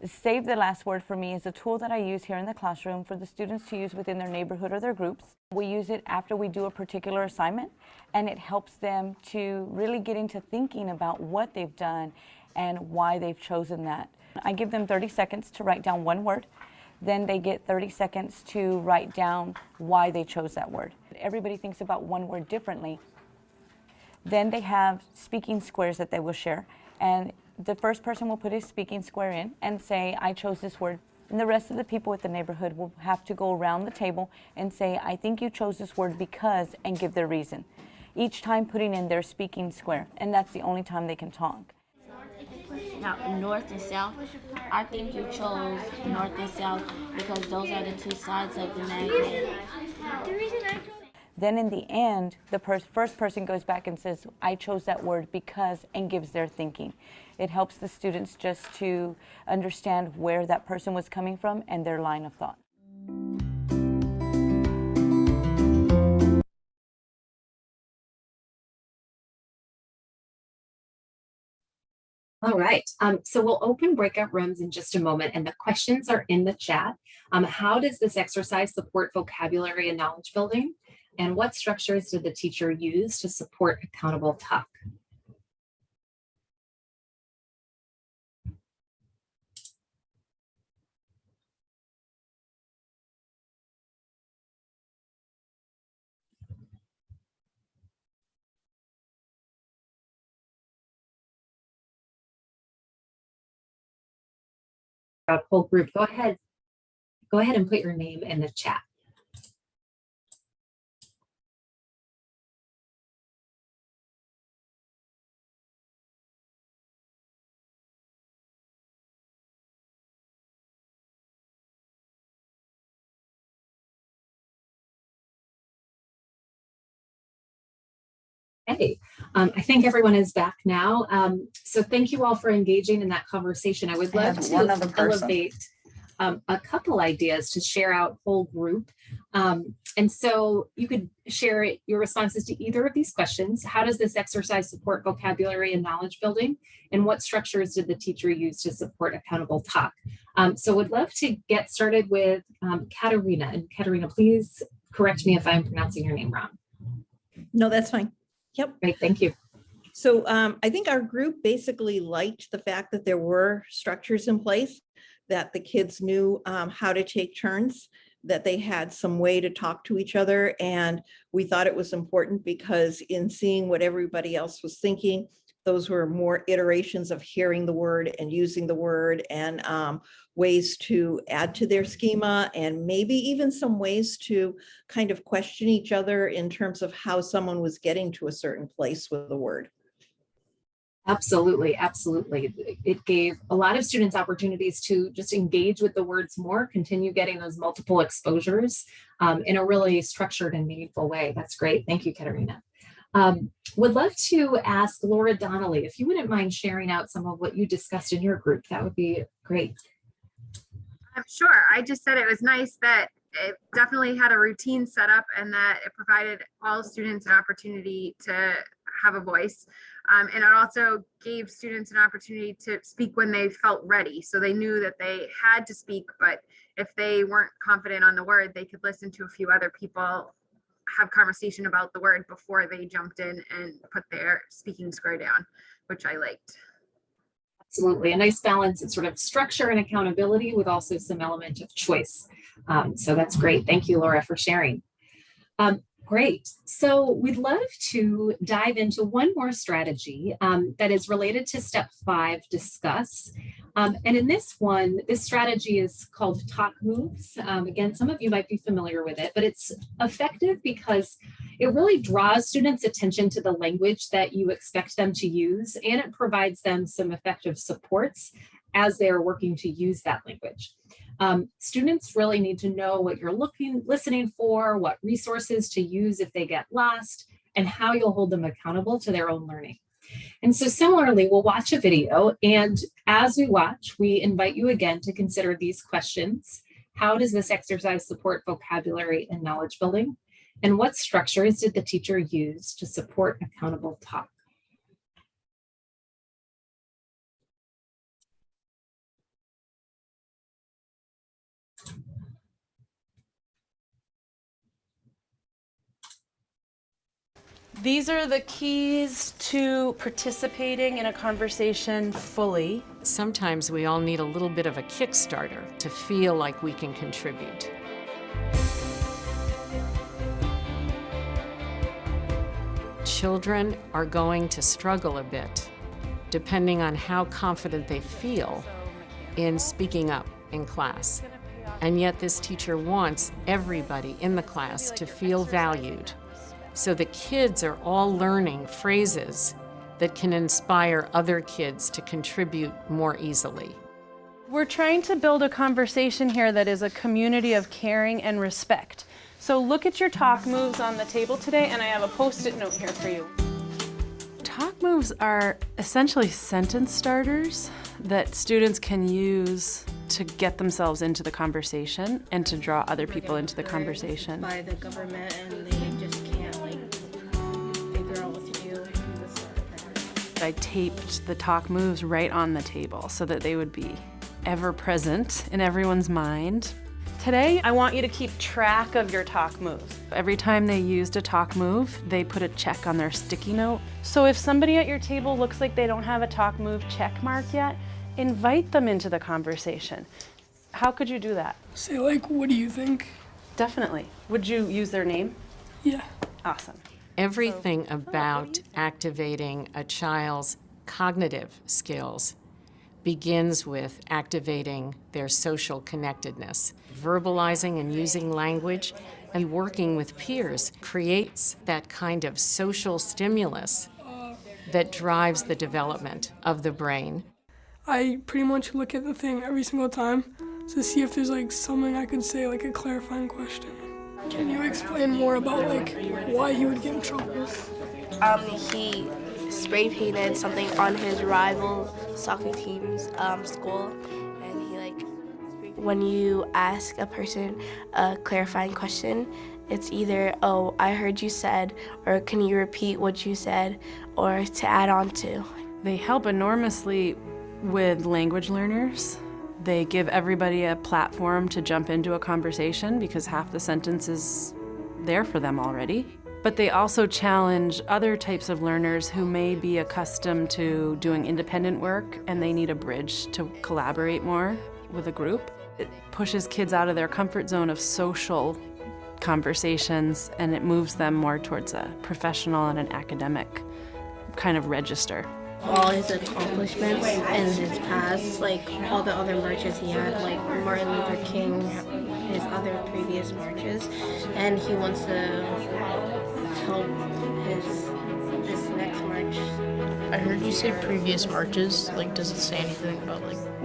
Save the Last Word for me is a tool that I use here in the classroom for the students to use within their neighborhood or their groups. We use it after we do a particular assignment, and it helps them to really get into thinking about what they've done and why they've chosen that. I give them 30 seconds to write down one word. Then they get 30 seconds to write down why they chose that word. Everybody thinks about one word differently. Then they have speaking squares that they will share, and the first person will put his speaking square in and say, I chose this word. And the rest of the people at the neighborhood will have to go around the table and say, I think you chose this word because, and give their reason. Each time putting in their speaking square, and that's the only time they can talk. Now, north and south, I think you chose north and south because those are the two sides of the magnet. Then in the end, the first person goes back and says, I chose that word because, and gives their thinking. It helps the students just to understand where that person was coming from and their line of thought. All right, so we'll open breakout rooms in just a moment, and the questions are in the chat. How does this exercise support vocabulary and knowledge building? And what structures did the teacher use to support accountable talk? Whole group, go ahead and put your name in the chat. Hey, I think everyone is back now. So thank you all for engaging in that conversation. I would love to elevate a couple ideas to share out whole group. And so you could share your responses to either of these questions. How does this exercise support vocabulary and knowledge building? And what structures did the teacher use to support accountable talk? So would love to get started with Katerina. And Katerina, please correct me if I'm pronouncing your name wrong. No, that's fine. Yep. Great, thank you. So I think our group basically liked the fact that there were structures in place, that the kids knew how to take turns, that they had some way to talk to each other. And we thought it was important because in seeing what everybody else was thinking, those were more iterations of hearing the word and using the word and ways to add to their schema, and maybe even some ways to kind of question each other in terms of how someone was getting to a certain place with the word. Absolutely, absolutely. It gave a lot of students opportunities to just engage with the words more, continue getting those multiple exposures in a really structured and meaningful way. That's great. Thank you, Katerina. Would love to ask Laura Donnelly, if you wouldn't mind sharing out some of what you discussed in your group, that would be great. Sure. I just said it was nice that it definitely had a routine set up and that it provided all students an opportunity to have a voice. And it also gave students an opportunity to speak when they felt ready. So they knew that they had to speak, but if they weren't confident on the word, they could listen to a few other people have conversation about the word before they jumped in and put their speaking square down, which I liked. Absolutely, a nice balance of sort of structure and accountability with also some element of choice. So that's great. Thank you, Laura, for sharing. Great. So we'd love to dive into one more strategy that is related to step 5, discuss. And in this one, this strategy is called talk moves. Again, some of you might be familiar with it, but it's effective because it really draws students' attention to the language that you expect them to use, and it provides them some effective supports as they're working to use that language. Students really need to know what you're listening for, what resources to use if they get lost, and how you'll hold them accountable to their own learning. And so similarly, we'll watch a video, and as we watch, we invite you again to consider these questions. How does this exercise support vocabulary and knowledge building? And what structures did the teacher use to support accountable talk? These are the keys to participating in a conversation fully. Sometimes we all need a little bit of a Kickstarter to feel like we can contribute. Children are going to struggle a bit, depending on how confident they feel in speaking up in class. And yet this teacher wants everybody in the class to feel valued. So the kids are all learning phrases that can inspire other kids to contribute more easily. We're trying to build a conversation here that is a community of caring and respect. So look at your talk moves on the table today, and I have a Post-it note here for you. Talk moves are essentially sentence starters that students can use to get themselves into the conversation and to draw other people into the conversation. By the government, and they just can't figure out what to do. I taped the talk moves right on the table so that they would be ever present in everyone's mind. Today, I want you to keep track of your talk moves. Every time they used a talk move, they put a check on their sticky note. So if somebody at your table looks like they don't have a talk move check mark yet, invite them into the conversation. How could you do that? Say what do you think? Definitely. Would you use their name? Yeah. Awesome. Everything about activating a child's cognitive skills begins with activating their social connectedness. Verbalizing and using language and working with peers creates that kind of social stimulus that drives the development of the brain. I pretty much look at the thing every single time to see if there's something I could say, a clarifying question. Can you explain more about why he would get in trouble? He spray painted something on his rival soccer team's school, and when you ask a person a clarifying question, it's either, oh, I heard you said, or can you repeat what you said, or to add on to. They help enormously with language learners. They give everybody a platform to jump into a conversation because half the sentence is there for them already. But they also challenge other types of learners who may be accustomed to doing independent work and they need a bridge to collaborate more with a group. It pushes kids out of their comfort zone of social conversations, and it moves them more towards a professional and an academic kind of register. All his accomplishments in his past, all the other marches he had, Martin Luther King, his other previous marches, and he wants to help this next march. I heard you say previous marches. Does it say anything about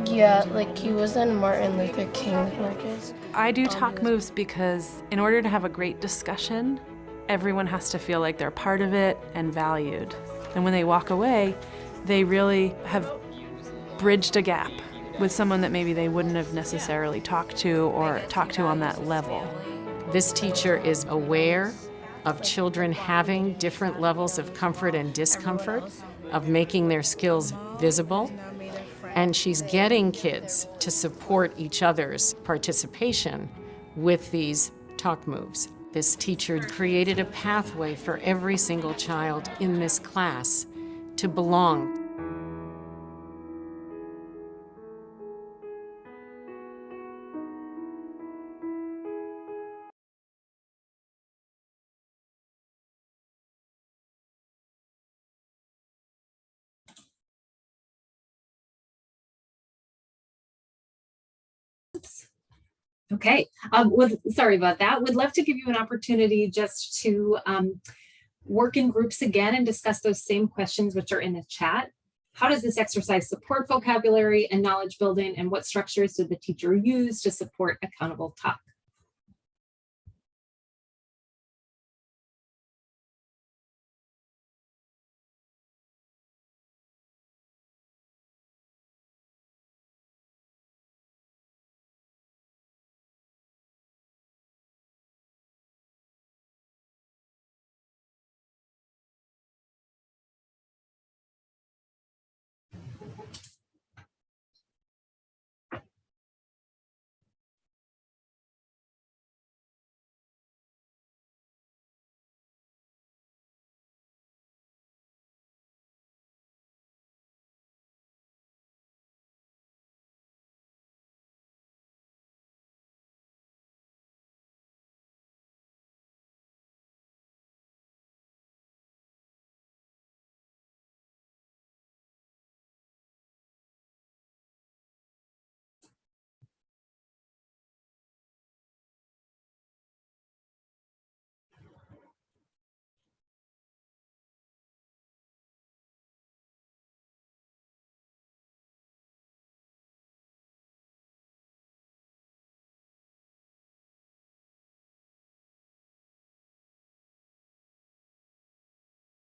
Yeah, he was in Martin Luther King's marches. I do talk moves because in order to have a great discussion, everyone has to feel like they're part of it and valued. And when they walk away, they really have bridged a gap with someone that maybe they wouldn't have necessarily talked to or talked to on that level. This teacher is aware of children having different levels of comfort and discomfort, of making their skills visible, and she's getting kids to support each other's participation with these talk moves. This teacher created a pathway for every single child in this class to belong. Okay, sorry about that. Would love to give you an opportunity just to work in groups again and discuss those same questions which are in the chat. How does this exercise support vocabulary and knowledge building, and what structures did the teacher use to support accountable talk?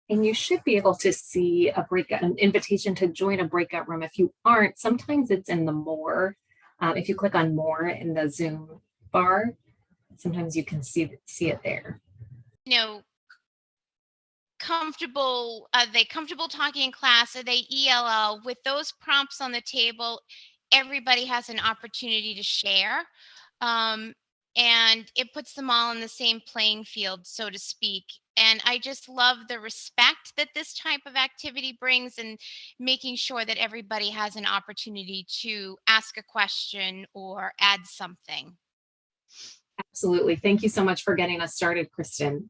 And you should be able to see a breakout, an invitation to join a breakout room. If you aren't, sometimes it's in the more. If you click on more in the Zoom bar, sometimes you can see it there. You know, comfortable, are they comfortable talking in class? Are they ELL? With those prompts on the table, everybody has an opportunity to share. And it puts them all in the same playing field, so to speak. And I just love the respect that this type of activity brings, and making sure that everybody has an opportunity to ask a question or add something. Absolutely. Thank you so much for getting us started, Kristen.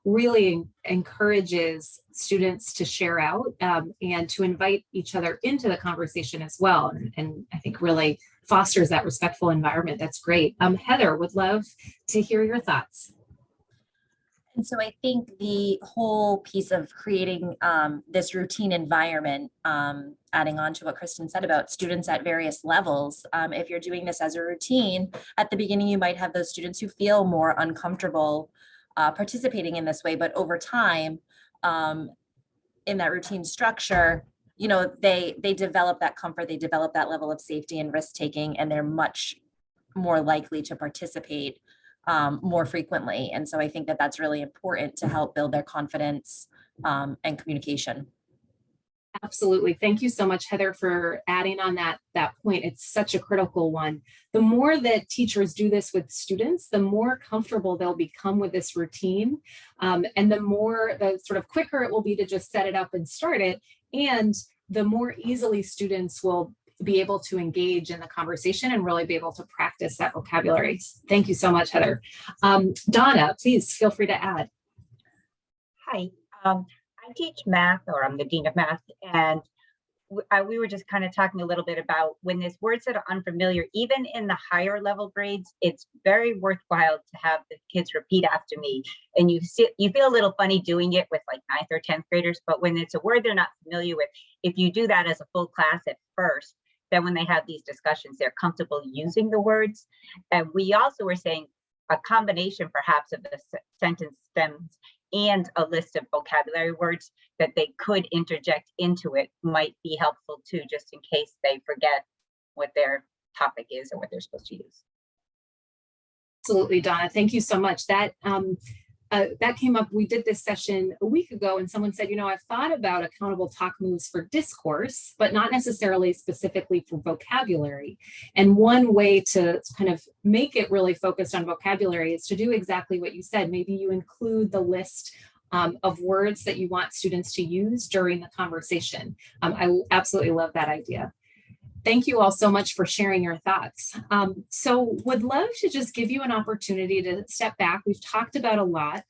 Really encourages students to share out and to invite each other into the conversation as well. And I think really fosters that respectful environment. That's great. Heather, would love to hear your thoughts. And so I think the whole piece of creating this routine environment, adding on to what Kristen said about students at various levels, if you're doing this as a routine, at the beginning, you might have those students who feel more uncomfortable participating in this way, but over time, in that routine structure, you know, they develop that comfort, they develop that level of safety and risk taking, and they're much more likely to participate more frequently. And so I think that that's really important to help build their confidence and communication. Absolutely. Thank you so much, Heather, for adding on that point. It's such a critical one. The more that teachers do this with students, the more comfortable they'll become with this routine. And the sort of quicker it will be to just set it up and start it. And the more easily students will be able to engage in the conversation and really be able to practice that vocabulary. Thank you so much, Heather. Donna, please feel free to add. Hi, I teach math, or I'm the dean of math, and we were just kind of talking a little bit about when there's words that are unfamiliar, even in the higher level grades, it's very worthwhile to have the kids repeat after me. And you feel a little funny doing it with like 9th or 10th graders, but when it's a word they're not familiar with, if you do that as a full class at first, then when they have these discussions, they're comfortable using the words. And we also were saying a combination perhaps of the sentence stems and a list of vocabulary words that they could interject into it might be helpful too, just in case they forget what their topic is or what they're supposed to use. Absolutely, Donna. Thank you so much. That came up. We did this session a week ago, and someone said, you know, I've thought about accountable talk moves for discourse, but not necessarily specifically for vocabulary. And one way to kind of make it really focused on vocabulary is to do exactly what you said. Maybe you include the list of words that you want students to use during the conversation. I absolutely love that idea. Thank you all so much for sharing your thoughts. So would love to just give you an opportunity to step back. We've talked about a lot,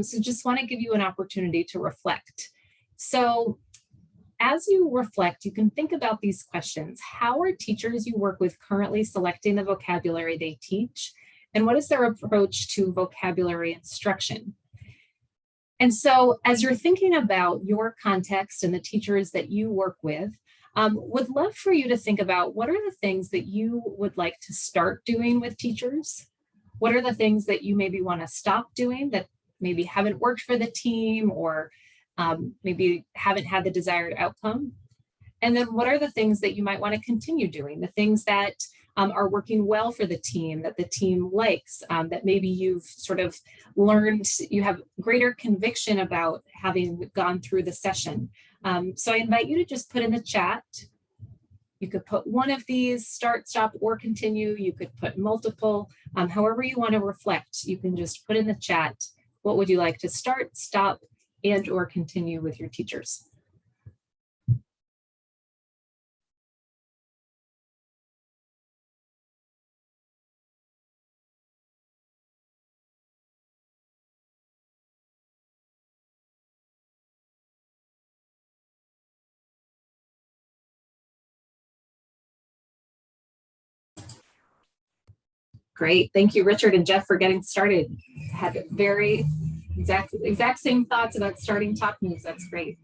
so just want to give you an opportunity to reflect. So as you reflect, you can think about these questions. How are teachers you work with currently selecting the vocabulary they teach? And what is their approach to vocabulary instruction? And so as you're thinking about your context and the teachers that you work with, would love for you to think about what are the things that you would like to start doing with teachers? What are the things that you maybe want to stop doing that maybe haven't worked for the team, or maybe haven't had the desired outcome? And then what are the things that you might want to continue doing, the things that are working well for the team, that the team likes, that maybe you've sort of learned, you have greater conviction about having gone through the session. So I invite you to just put in the chat. You could put one of these, start, stop, or continue. You could put multiple, however you want to reflect. You can just put in the chat, what would you like to start, stop, and or continue with your teachers? Great, thank you, Richard and Jeff, for getting started. Had very exact same thoughts about starting Talk News. That's great.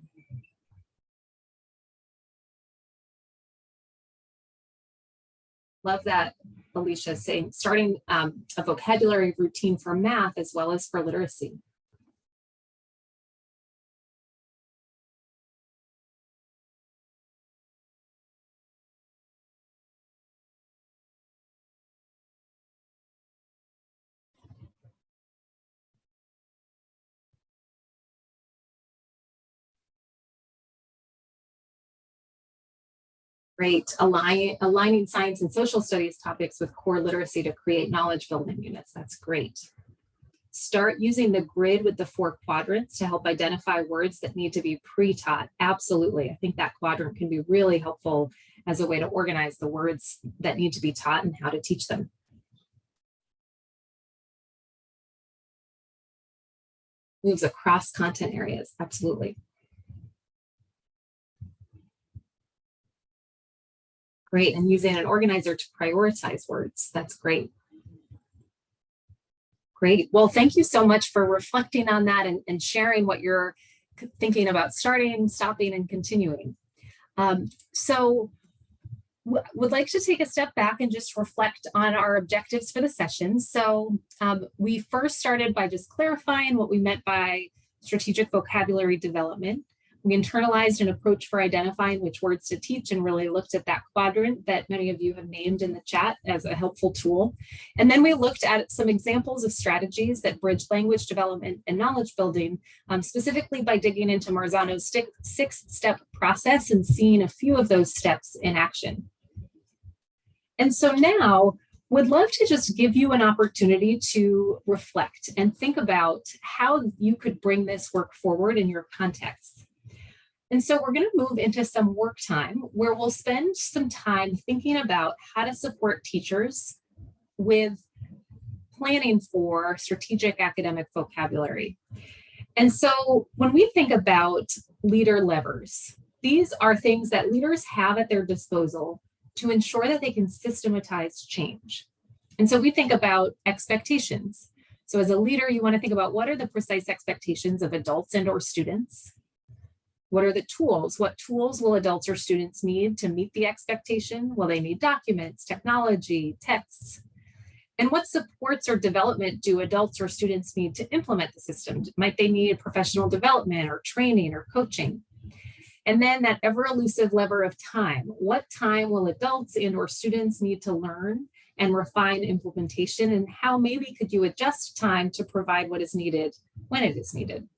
Love that, Alicia, saying starting a vocabulary routine for math as well as for literacy. Great, aligning science and social studies topics with core literacy to create knowledge building units. That's great. Start using the grid with the 4 quadrants to help identify words that need to be pre-taught. Absolutely, I think that quadrant can be really helpful as a way to organize the words that need to be taught and how to teach them. Moves across content areas, absolutely. Great, and using an organizer to prioritize words. That's great. Great, well, thank you so much for reflecting on that and sharing what you're thinking about starting, stopping, and continuing. So would like to take a step back and just reflect on our objectives for the session. So we first started by just clarifying what we meant by strategic vocabulary development. We internalized an approach for identifying which words to teach and really looked at that quadrant that many of you have named in the chat as a helpful tool. And then we looked at some examples of strategies that bridge language development and knowledge building, specifically by digging into Marzanos' 6-step process and seeing a few of those steps in action. And so now, would love to just give you an opportunity to reflect and think about how you could bring this work forward in your context. And so we're going to move into some work time where we'll spend some time thinking about how to support teachers with planning for strategic academic vocabulary. And so when we think about leader levers, these are things that leaders have at their disposal to ensure that they can systematize change. And so we think about expectations. So as a leader, you want to think about what are the precise expectations of adults and or students? What are the tools? What tools will adults or students need to meet the expectation? Will they need documents, technology, texts? And what supports or development do adults or students need to implement the system? Might they need professional development or training or coaching? And then that ever elusive lever of time. What time will adults and or students need to learn and refine implementation? And how maybe could you adjust time to provide what is needed when it is needed?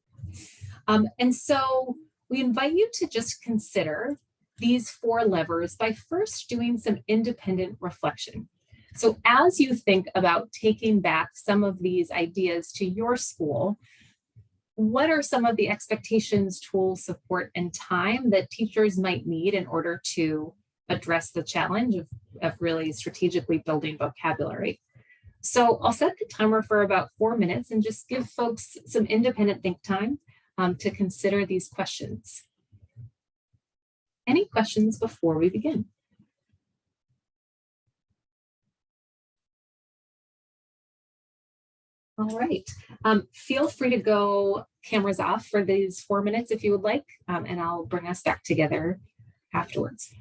And so we invite you to just consider these 4 levers by first doing some independent reflection. So as you think about taking back some of these ideas to your school, what are some of the expectations, tools, support, and time that teachers might need in order to address the challenge of really strategically building vocabulary? So I'll set the timer for about 4 minutes and just give folks some independent think time to consider these questions. Any questions before we begin? All right. Feel free to go cameras off for these 4 minutes if you would like, and I'll bring us back together afterwards.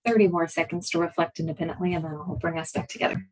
Thirty more seconds to reflect independently, and then I'll bring us back together.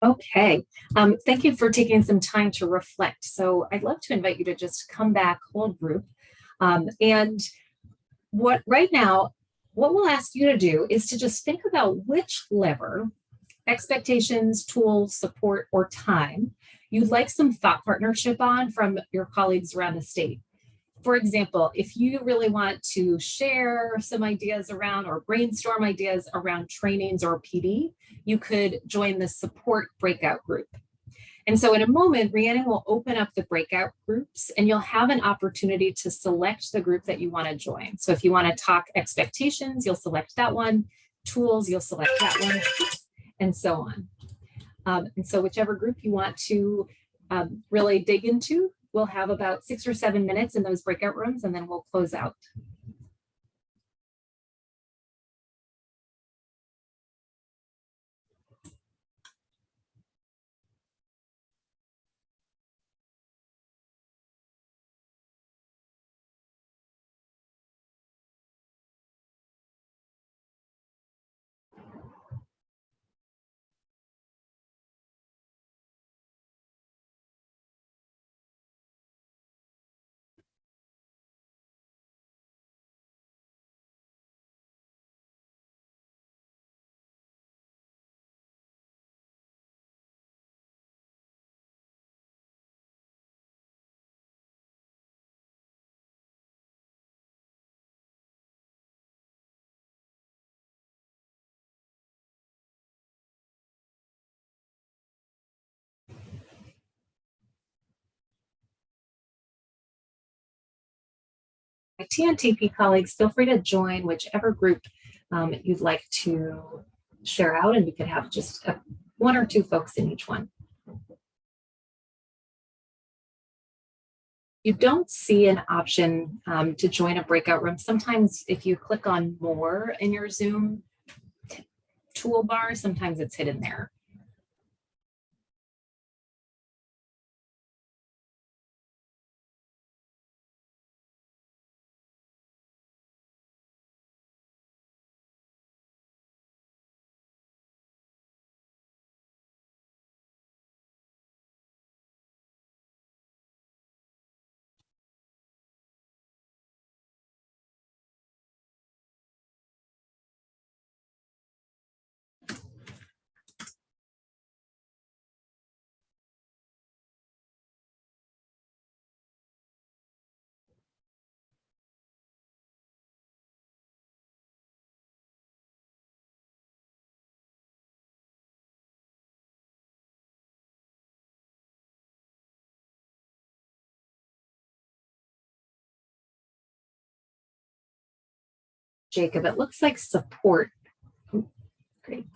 Okay, thank you for taking some time to reflect. So I'd love to invite you to just come back, hold group. And right now, what we'll ask you to do is to just think about which lever, expectations, tools, support, or time you'd like some thought partnership on from your colleagues around the state. For example, if you really want to share some ideas around or brainstorm ideas around trainings or PD, you could join the support breakout group. And so in a moment, Rhiannon will open up the breakout groups and you'll have an opportunity to select the group that you want to join. So if you want to talk expectations, you'll select that one, tools, you'll select that one, and so on. And so whichever group you want to really dig into, we'll have about 6 or 7 minutes in those breakout rooms, and then we'll close out. My TNTP colleagues, feel free to join whichever group you'd like to share out, and we could have just one or two folks in each one. You don't see an option to join a breakout room. Sometimes if you click on more in your Zoom toolbar, sometimes it's hidden there. Jacob, it looks like support. Oh, great.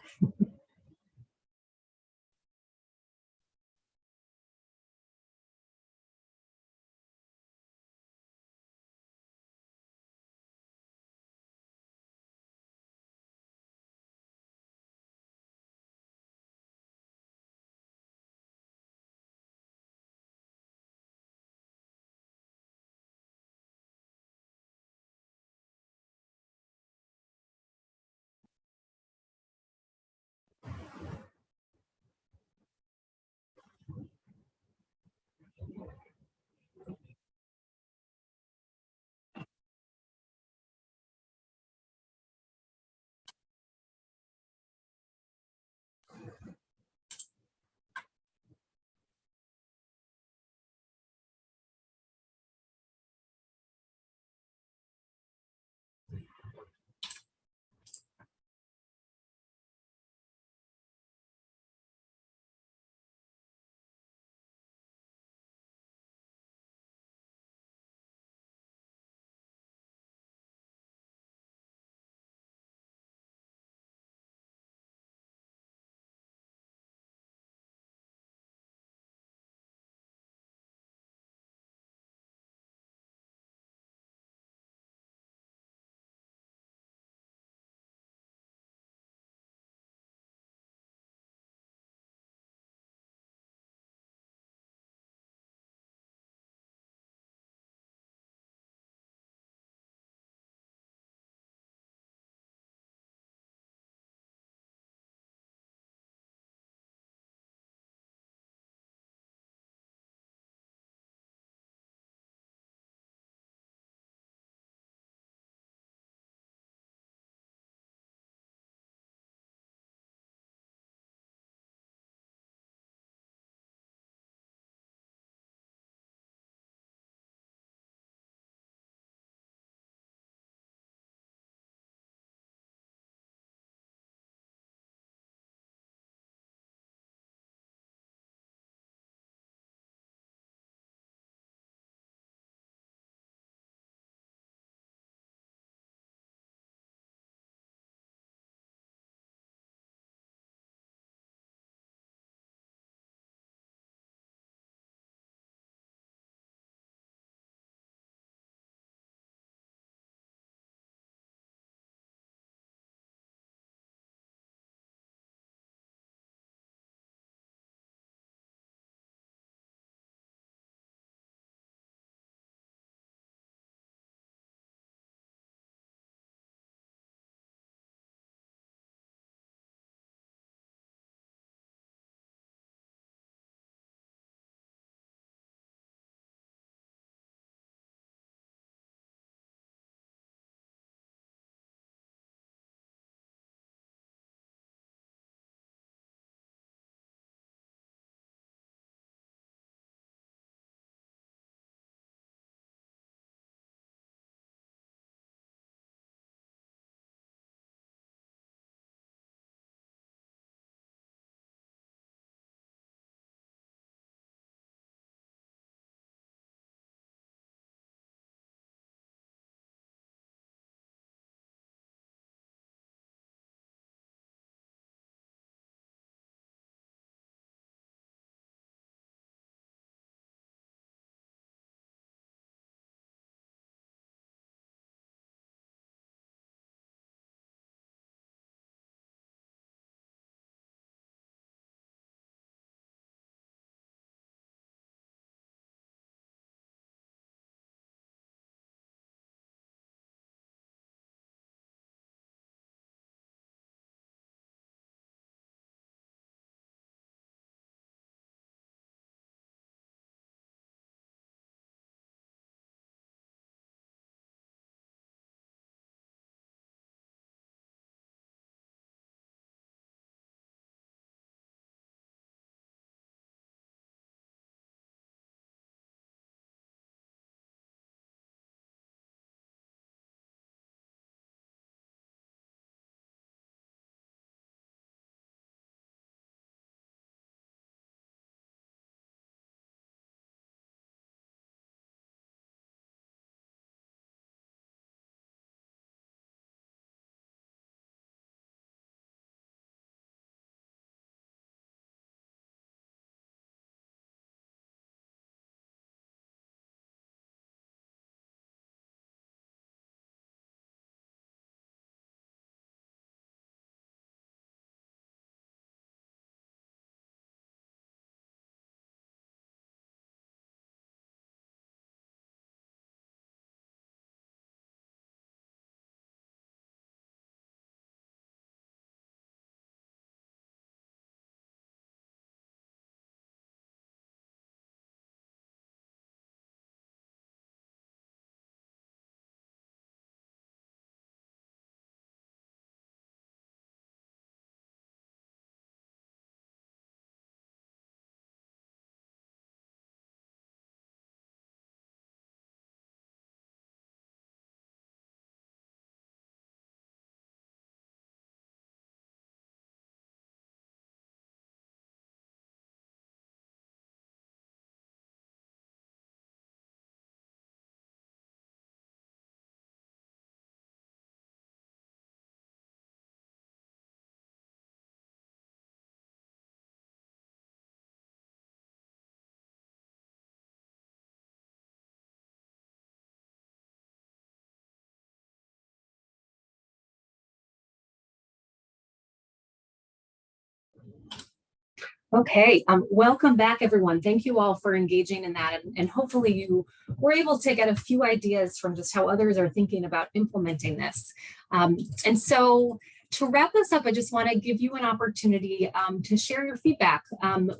Okay, welcome back, everyone. Thank you all for engaging in that. And hopefully you were able to get a few ideas from just how others are thinking about implementing this. And so to wrap this up, I just want to give you an opportunity to share your feedback.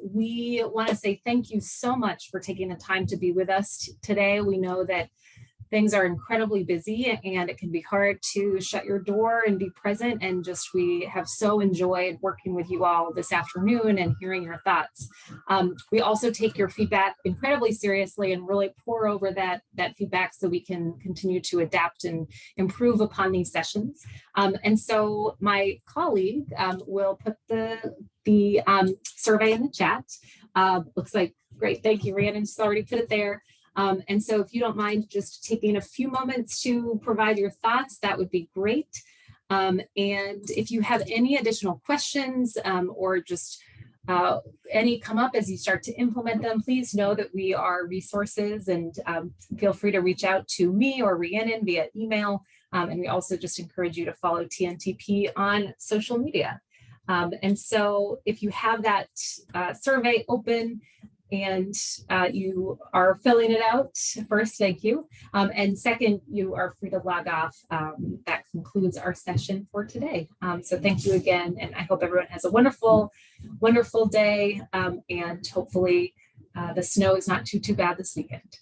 We want to say thank you so much for taking the time to be with us today. We know that things are incredibly busy and it can be hard to shut your door and be present, and just we have so enjoyed working with you all this afternoon and hearing your thoughts. We also take your feedback incredibly seriously and really pour over that feedback so we can continue to adapt and improve upon these sessions. And so my colleague will put the survey in the chat. Looks like great, thank you, Rhiannon's already put it there. And so if you don't mind just taking a few moments to provide your thoughts, that would be great. And if you have any additional questions or just any come up as you start to implement them, please know that we are resources, and feel free to reach out to me or Rhiannon via email. And we also just encourage you to follow TNTP on social media. And so if you have that survey open, and you are filling it out, first, thank you. And second, you are free to log off. That concludes our session for today. So thank you again, and I hope everyone has a wonderful, wonderful day, and hopefully the snow is not too bad this weekend.